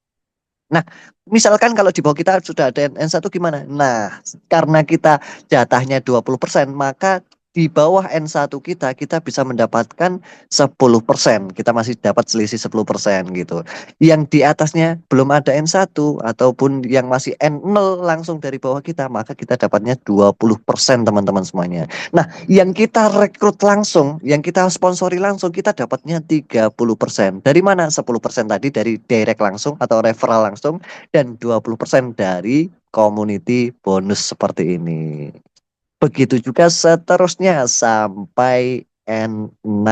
Nah, misalkan kalau di bawah kita sudah ada N1 gimana? Nah, karena kita jatahnya 20%, maka di bawah N1 kita bisa mendapatkan 10%. Kita masih dapat selisih 10% gitu. Yang di atasnya belum ada N1 ataupun yang masih N0 langsung dari bawah kita, maka kita dapatnya 20% teman-teman semuanya. Nah, yang kita rekrut langsung, yang kita sponsori langsung, kita dapatnya 30%. Dari mana? 10% tadi dari direct langsung atau referral langsung, dan 20% dari community bonus seperti ini. Begitu juga seterusnya sampai N6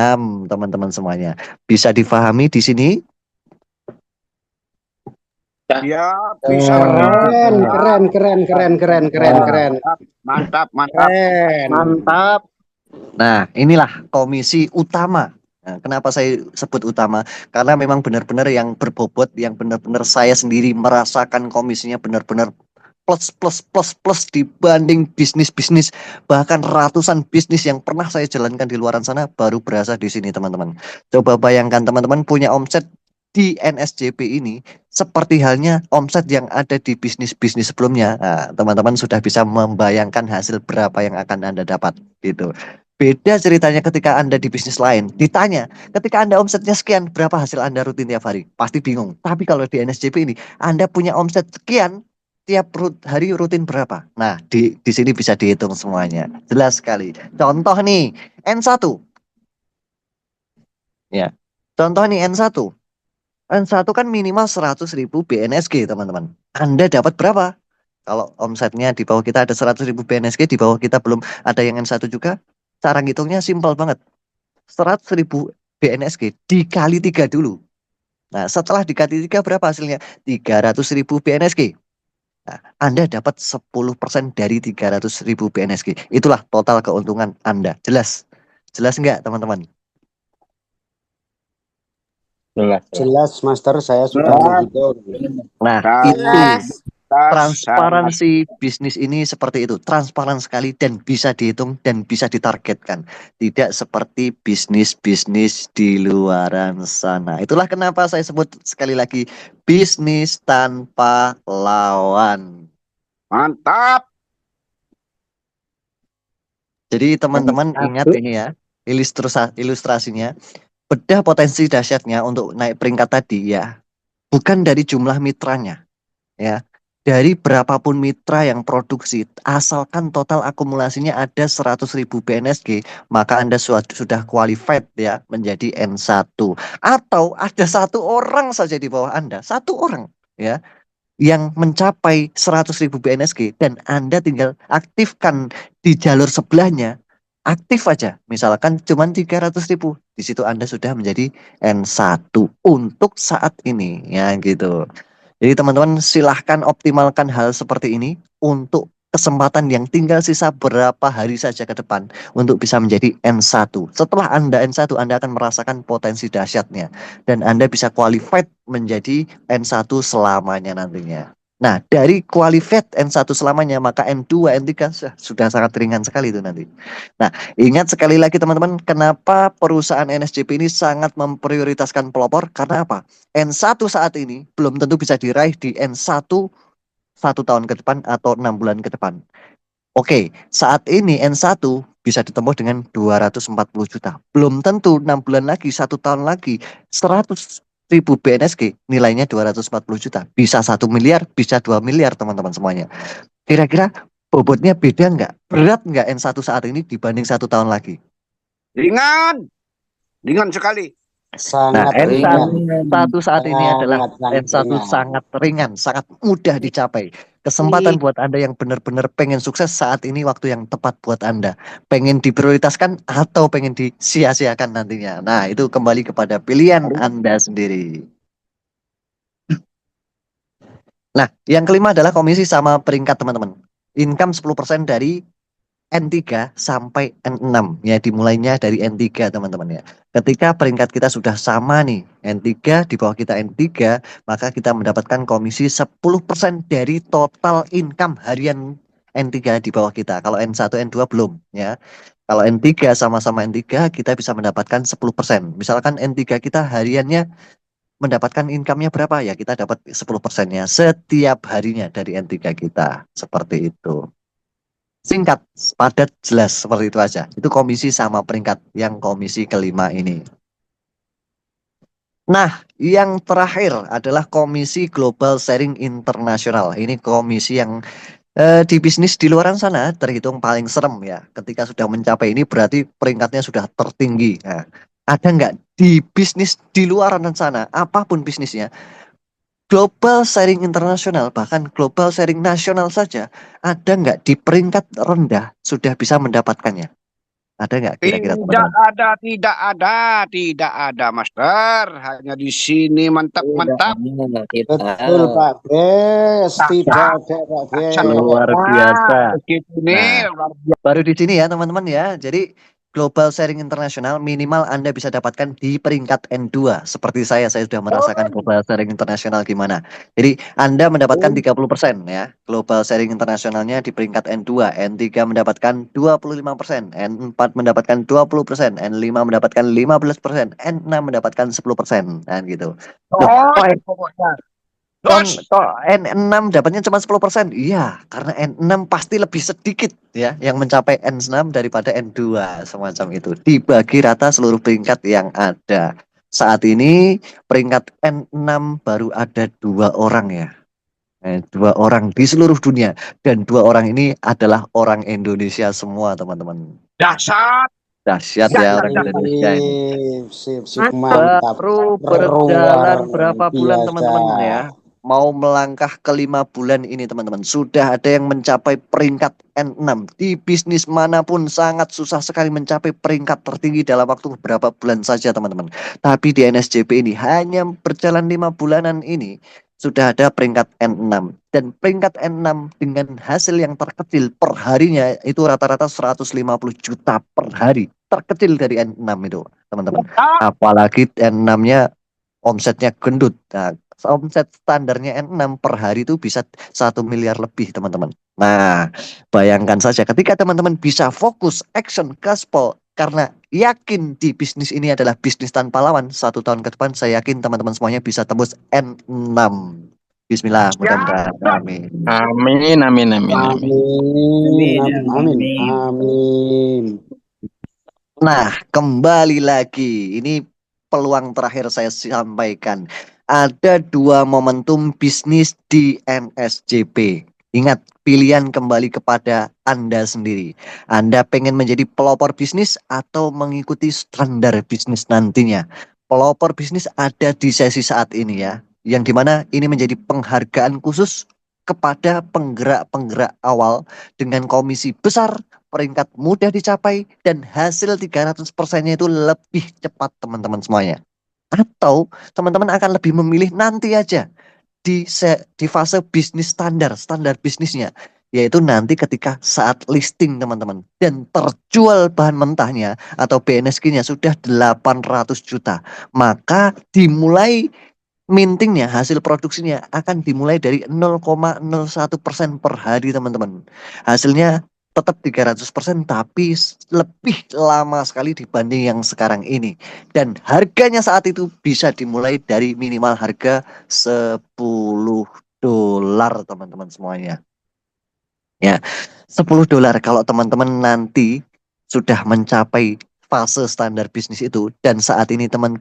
teman-teman semuanya. Bisa difahami di sini? Siap. Bisa, Keren, Master. keren. Mantap, mantap. Keren. Mantap. Nah, inilah komisi utama. Nah, kenapa saya sebut utama? Karena memang benar-benar yang berbobot, yang benar-benar saya sendiri merasakan komisinya benar-benar plus dibanding bisnis-bisnis, bahkan ratusan bisnis yang pernah saya jalankan di luaran sana baru berasa di sini teman-teman. Coba bayangkan teman-teman punya omset di NSJP ini seperti halnya omset yang ada di bisnis-bisnis sebelumnya. Nah, teman-teman sudah bisa membayangkan hasil berapa yang akan Anda dapat gitu. Beda ceritanya ketika Anda di bisnis lain. Ditanya, ketika Anda omsetnya sekian, berapa hasil Anda rutin tiap hari? Pasti bingung. Tapi kalau di NSJP ini, Anda punya omset sekian, tiap hari rutin berapa? Nah, di sini bisa dihitung semuanya. Jelas sekali. Contoh nih, N1. Ya. Contoh nih N1. N1 kan minimal 100.000 BNSG, teman-teman. Anda dapat berapa? Kalau omsetnya di bawah kita ada 100.000 BNSG, di bawah kita belum ada yang N1 juga. Cara ngitungnya simpel banget. 100.000 BNSG dikali 3 dulu. Nah, setelah dikali 3 berapa hasilnya? 300.000 BNSG. Nah, Anda dapat 10% dari 300.000 BNSG. Itulah total keuntungan Anda. Jelas? Jelas enggak, teman-teman? Jelas. Jelas, Master, saya sudah Jelas. menghitung. Nah, Jelas. itu Transparansi bisnis ini seperti itu, transparan sekali dan bisa dihitung dan bisa ditargetkan. Tidak seperti bisnis-bisnis di luaran sana. Itulah kenapa saya sebut sekali lagi bisnis tanpa lawan. Mantap. Jadi teman-teman ingat ini ya, ilustrasinya. Bedah potensi dahsyatnya untuk naik peringkat tadi ya, bukan dari jumlah mitranya ya. Dari berapapun mitra yang produksi, asalkan total akumulasinya ada 100.000 BNSG, maka Anda sudah qualified ya menjadi N1. Atau ada satu orang saja di bawah Anda, satu orang ya, yang mencapai 100.000 BNSG dan Anda tinggal aktifkan di jalur sebelahnya, aktif aja, misalkan cuma 300.000, di situ Anda sudah menjadi N1 untuk saat ini ya gitu. Jadi teman-teman silahkan optimalkan hal seperti ini untuk kesempatan yang tinggal sisa berapa hari saja ke depan untuk bisa menjadi N1. Setelah Anda N1, Anda akan merasakan potensi dahsyatnya dan Anda bisa qualified menjadi N1 selamanya nantinya. Nah, dari qualified N1 selamanya, maka N2, N3 sudah sangat ringan sekali itu nanti. Nah, ingat sekali lagi teman-teman, kenapa perusahaan NSJP ini sangat memprioritaskan pelopor? Karena apa? N1 saat ini belum tentu bisa diraih di N1 1 tahun ke depan atau 6 bulan ke depan. Oke, saat ini N1 bisa ditempuh dengan 240 juta. Belum tentu 6 bulan lagi, 1 tahun lagi, 100.000 BNSG nilainya 240 juta. Bisa 1 miliar, bisa 2 miliar teman-teman semuanya. Kira-kira bobotnya beda nggak? Berat nggak N1 saat ini dibanding 1 tahun lagi? Ringan. Ringan sekali. Sangat N1 saat ini adalah N1 ringan. sangat ringan, sangat mudah dicapai. Kesempatan buat Anda yang benar-benar pengen sukses saat ini waktu yang tepat buat Anda. Pengen diprioritaskan atau pengen disia-siakan nantinya. Nah, itu kembali kepada pilihan Anda sendiri. Nah, yang kelima adalah komisi sama peringkat teman-teman. Income 10% dari N3 sampai N6 ya, dimulainya dari N3 teman-teman ya. Ketika peringkat kita sudah sama nih, N3 di bawah kita N3, maka kita mendapatkan komisi 10% dari total income harian N3 di bawah kita. Kalau N1, N2 belum ya. Kalau N3 sama-sama N3 kita bisa mendapatkan 10%. Misalkan N3 kita hariannya mendapatkan income-nya berapa ya, kita dapat 10%-nya setiap harinya dari N3 kita. Seperti itu. Singkat, padat, jelas, seperti itu aja. Itu komisi sama peringkat yang komisi kelima ini. Nah, yang terakhir adalah komisi Global Sharing Internasional. Ini komisi yang di bisnis di luaran sana terhitung paling serem ya. Ketika sudah mencapai ini berarti peringkatnya sudah tertinggi. Nah, ada nggak di bisnis di luaran sana, apapun bisnisnya, Global Sharing Internasional, bahkan Global Sharing Nasional saja, ada nggak di peringkat rendah sudah bisa mendapatkannya? Ada nggak kira-kira teman-teman? Tidak ada, Master. Hanya di sini mantap. Betul Pak Bes, tidak ada Pak Bes. Luar biasa. Ini Baru di sini ya teman-teman ya. Jadi Global Sharing Internasional minimal Anda bisa dapatkan di peringkat N2. Seperti saya sudah merasakan Global Sharing Internasional gimana. Jadi Anda mendapatkan 30% ya. Global Sharing Internasionalnya di peringkat N2. N3 mendapatkan 25%. N4 mendapatkan 20%. N5 mendapatkan 15%. N6 mendapatkan 10%. Dan gitu. N6 dapatnya cuma 10%. Iya, karena N6 pasti lebih sedikit ya yang mencapai N6 daripada N2 semacam itu. Dibagi rata seluruh peringkat yang ada. Saat ini peringkat N6 baru ada 2 orang ya. 2 orang di seluruh dunia dan 2 orang ini adalah orang Indonesia semua, teman-teman. Dahsyat ya orang Indonesia ini. Sip, mantap. Baru berjalan berapa bulan teman-teman ya? Mau melangkah ke 5 bulan ini teman-teman. Sudah ada yang mencapai peringkat N6. Di bisnis manapun sangat susah sekali mencapai peringkat tertinggi dalam waktu beberapa bulan saja teman-teman. Tapi di NSJP ini hanya berjalan 5 bulanan ini sudah ada peringkat N6. Dan peringkat N6 dengan hasil yang terkecil per harinya itu rata-rata 150 juta per hari. Terkecil dari N6 itu teman-teman. Apalagi N6-nya omsetnya gendut. Nah, omset standarnya N6 per hari itu bisa 1 miliar lebih teman-teman. Nah, bayangkan saja ketika teman-teman bisa fokus action gaspol karena yakin di bisnis ini adalah bisnis tanpa lawan, 1 tahun ke depan saya yakin teman-teman semuanya bisa tembus N6. Bismillah, mudah-mudahan. Amin. Amin, amin, amin, amin. Amin. Nah, kembali lagi. Ini peluang terakhir saya sampaikan. Ada 2 momentum bisnis di NSJP. Ingat, pilihan kembali kepada Anda sendiri. Anda pengen menjadi pelopor bisnis atau mengikuti standar bisnis nantinya. Pelopor bisnis ada di sesi saat ini ya. Yang dimana ini menjadi penghargaan khusus kepada penggerak-penggerak awal dengan komisi besar, peringkat mudah dicapai, dan hasil 300%-nya itu lebih cepat teman-teman semuanya. Atau teman-teman akan lebih memilih nanti aja di fase bisnis standar bisnisnya. Yaitu nanti ketika saat listing teman-teman. Dan terjual bahan mentahnya atau BNSK-nya sudah 800 juta. Maka dimulai mintingnya, hasil produksinya akan dimulai dari 0,01% per hari teman-teman. Hasilnya tetap 300% tapi lebih lama sekali dibanding yang sekarang ini. Dan harganya saat itu bisa dimulai dari minimal harga $10 teman-teman semuanya. Ya, $10 kalau teman-teman nanti sudah mencapai fase standar bisnis itu dan saat ini teman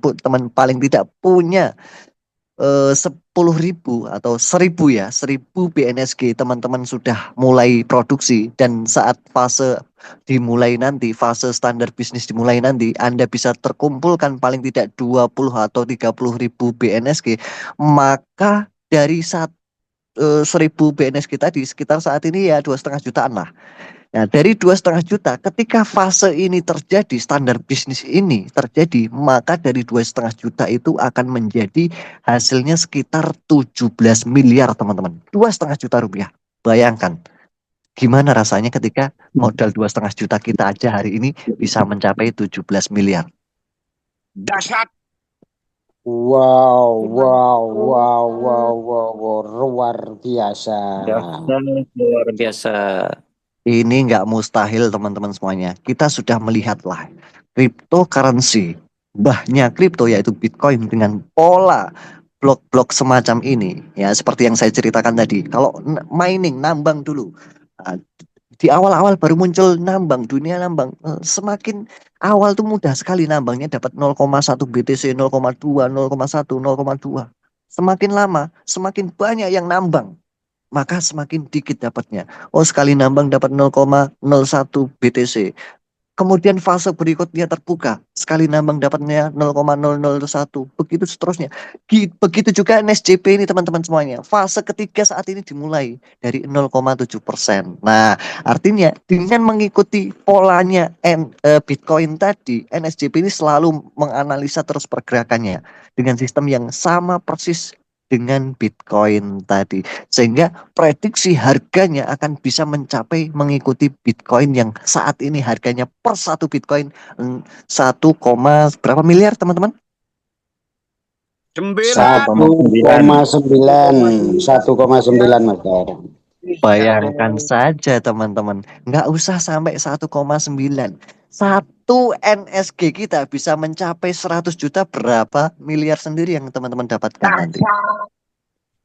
paling tidak punya 10.000 atau 1.000 ya, 1.000 BNSG teman-teman sudah mulai produksi dan saat fase dimulai nanti, fase standar bisnis dimulai nanti, Anda bisa terkumpulkan paling tidak 20 atau 30.000 BNSG, maka dari 1.000 BNSG tadi sekitar saat ini ya 2,5 jutaan lah. Nah, dari 2,5 juta, ketika fase ini terjadi, standar bisnis ini terjadi, maka dari 2,5 juta itu akan menjadi hasilnya sekitar 17 miliar, teman-teman. 2,5 juta rupiah. Bayangkan, gimana rasanya ketika modal 2,5 juta kita aja hari ini bisa mencapai 17 miliar. Dahsyat. Wow, luar biasa. Luar biasa. Ini nggak mustahil teman-teman semuanya. Kita sudah melihatlah cryptocurrency, bahnya kripto yaitu Bitcoin dengan pola blok-blok semacam ini. Ya seperti yang saya ceritakan tadi. Kalau mining, nambang dulu. Di awal-awal baru muncul nambang, dunia nambang. Semakin awal tuh mudah sekali nambangnya dapat 0,1 BTC, 0,2, 0,1, 0,2. Semakin lama, semakin banyak yang nambang, maka semakin dikit dapatnya. Oh, sekali nambang dapat 0,01 BTC. Kemudian fase berikutnya terbuka, sekali nambang dapatnya 0,001. Begitu seterusnya. Begitu juga NSJP ini teman-teman semuanya. Fase ketiga saat ini dimulai dari 0,7%. Nah, artinya dengan mengikuti polanya Bitcoin tadi, NSJP ini selalu menganalisa terus pergerakannya dengan sistem yang sama persis dengan Bitcoin tadi, sehingga prediksi harganya akan bisa mencapai mengikuti Bitcoin yang saat ini harganya per 1 Bitcoin 1, berapa miliar teman-teman? 1,9 Mas. Bayangkan saja teman-teman, nggak usah sampai 1,9. 1 NSG kita bisa mencapai 100 juta, berapa miliar sendiri yang teman-teman dapatkan nanti.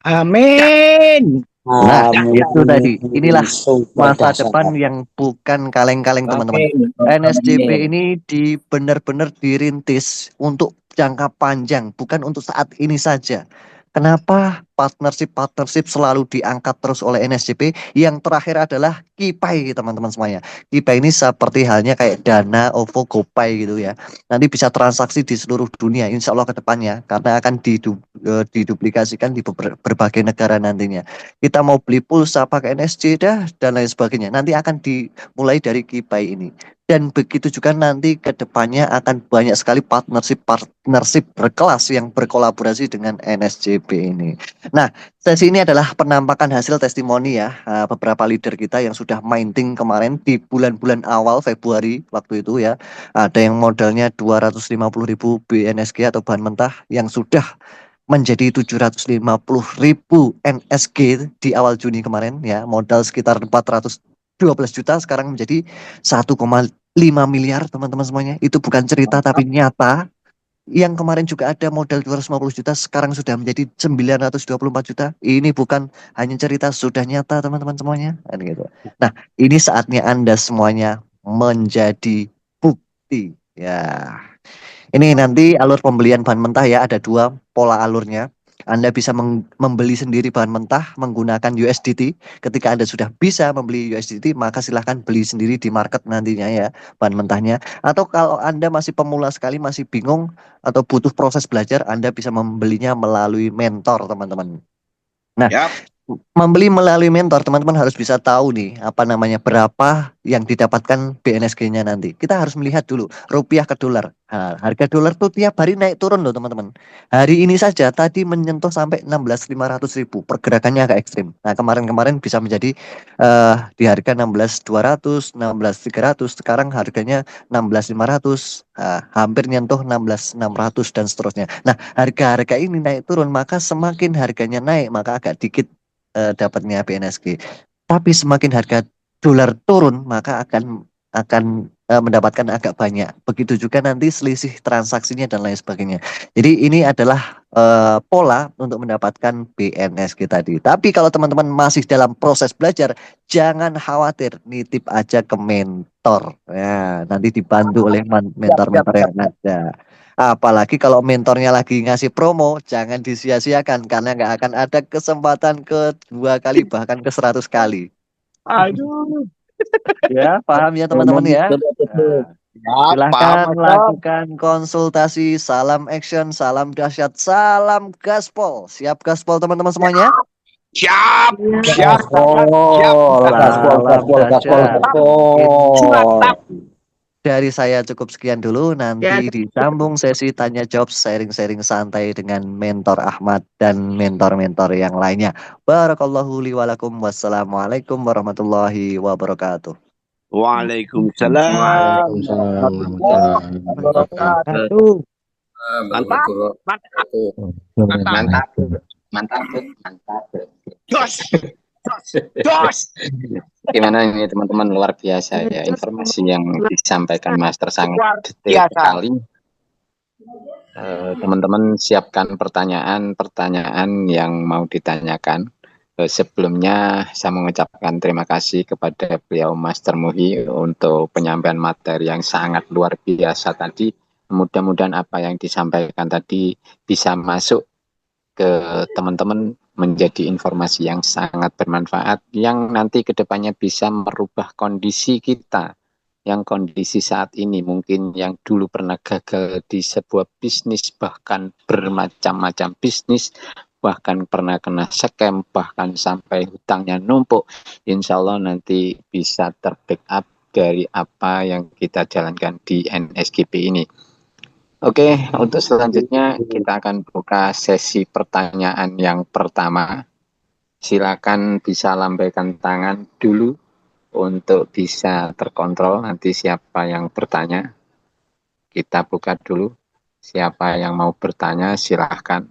Amin. Nah, itu tadi. Inilah masa depan yang bukan kaleng-kaleng teman-teman. NSJP ini benar-benar dirintis untuk jangka panjang, bukan untuk saat ini saja. Kenapa partnership selalu diangkat terus oleh NSJP? Yang terakhir adalah KIPAI teman-teman semuanya. KIPAI ini seperti halnya kayak Dana, OVO, GoPay gitu ya. Nanti bisa transaksi di seluruh dunia insya Allah ke depannya. Karena akan diduplikasikan di berbagai negara nantinya. Kita mau beli pulsa pakai NSJ dan lain sebagainya. Nanti akan dimulai dari KIPAI ini. Dan begitu juga nanti ke depannya akan banyak sekali partnership berkelas yang berkolaborasi dengan NSJP ini. Nah, sesi ini adalah penampakan hasil testimoni ya, beberapa leader kita yang sudah mining kemarin di bulan-bulan awal Februari waktu itu ya. Ada yang modalnya 250.000 BNSG atau bahan mentah yang sudah menjadi 750.000 NSG di awal Juni kemarin ya, modal sekitar 412 juta sekarang menjadi 1,5 miliar teman-teman semuanya. Itu bukan cerita tapi nyata. Yang kemarin juga ada modal 250 juta sekarang sudah menjadi 924 juta. Ini bukan hanya cerita, sudah nyata teman-teman semuanya. Kan gitu. Nah, ini saatnya Anda semuanya menjadi bukti. Ya. Ini nanti alur pembelian bahan mentah ya, ada dua pola alurnya. Anda bisa membeli sendiri bahan mentah menggunakan USDT. Ketika Anda sudah bisa membeli USDT, maka silahkan beli sendiri di market nantinya ya, bahan mentahnya. Atau kalau Anda masih pemula sekali, masih bingung atau butuh proses belajar, Anda bisa membelinya melalui mentor, teman-teman. Nah, Yap. membeli melalui mentor, teman-teman harus bisa tahu nih, apa namanya, berapa yang didapatkan BNSG-nya nanti. Kita harus melihat dulu rupiah ke dolar. Nah, harga dolar tuh tiap hari naik turun loh, teman-teman. Hari ini saja tadi menyentuh sampai 16.500.000. Pergerakannya agak ekstrim. Nah, kemarin-kemarin bisa menjadi di harga 16.200, 16.300. Sekarang harganya 16.500. Hampir nyentuh 16.600 dan seterusnya. Nah, harga-harga ini naik turun, maka semakin harganya naik, maka agak dikit dapatnya BNSG. Tapi semakin harga dolar turun, maka akan mendapatkan agak banyak. Begitu juga nanti selisih transaksinya dan lain sebagainya. Jadi ini adalah pola untuk mendapatkan BNSG tadi. Tapi kalau teman-teman masih dalam proses belajar, jangan khawatir, nitip aja ke mentor. Ya, nanti dibantu oleh mentor-mentor yang ada. Apalagi kalau mentornya lagi ngasih promo, jangan disia-siakan karena nggak akan ada kesempatan kedua kali bahkan ke 100 kali. Aduh. Ya, paham ya teman-teman ya? Nah, Ya, paham, silahkan Master. lakukan konsultasi. Salam action, salam dahsyat, salam gaspol. Siap gaspol teman-teman semuanya? Siap. Iya. Siap. Siap. Gaspol, gaspol, gaspol, gaspol. Dari saya cukup sekian dulu. Ya, Nanti disambung sesi tanya jawab sharing-sharing santai dengan mentor Ahmad dan mentor-mentor yang lainnya. Barakallahu li walakum. Wassalamualaikum warahmatullahi wabarakatuh. Waalaikumsalam. Waalaikumsalam warahmatullahi wabarakatuh. Mantap. Mantap. Mantap. Mantap. Mantap. Dos. Dos. Dos. Gimana ini teman-teman, luar biasa ya informasi yang disampaikan Master, sangat Luar detail biasa. sekali. Teman-teman siapkan pertanyaan-pertanyaan yang mau ditanyakan. Sebelumnya saya mengucapkan terima kasih kepada beliau Master Muhi untuk penyampaian materi yang sangat luar biasa tadi. Mudah-mudahan apa yang disampaikan tadi bisa masuk ke teman-teman menjadi informasi yang sangat bermanfaat, yang nanti kedepannya bisa merubah kondisi kita, yang kondisi saat ini mungkin yang dulu pernah gagal di sebuah bisnis, bahkan bermacam-macam bisnis, bahkan pernah kena scam, bahkan sampai hutangnya numpuk, insya Allah nanti bisa terbackup dari apa yang kita jalankan di NSGP ini. Oke, untuk selanjutnya kita akan buka sesi pertanyaan yang pertama. Silakan bisa lambaikan tangan dulu untuk bisa terkontrol nanti siapa yang bertanya. Kita buka dulu. Siapa yang mau bertanya silahkan.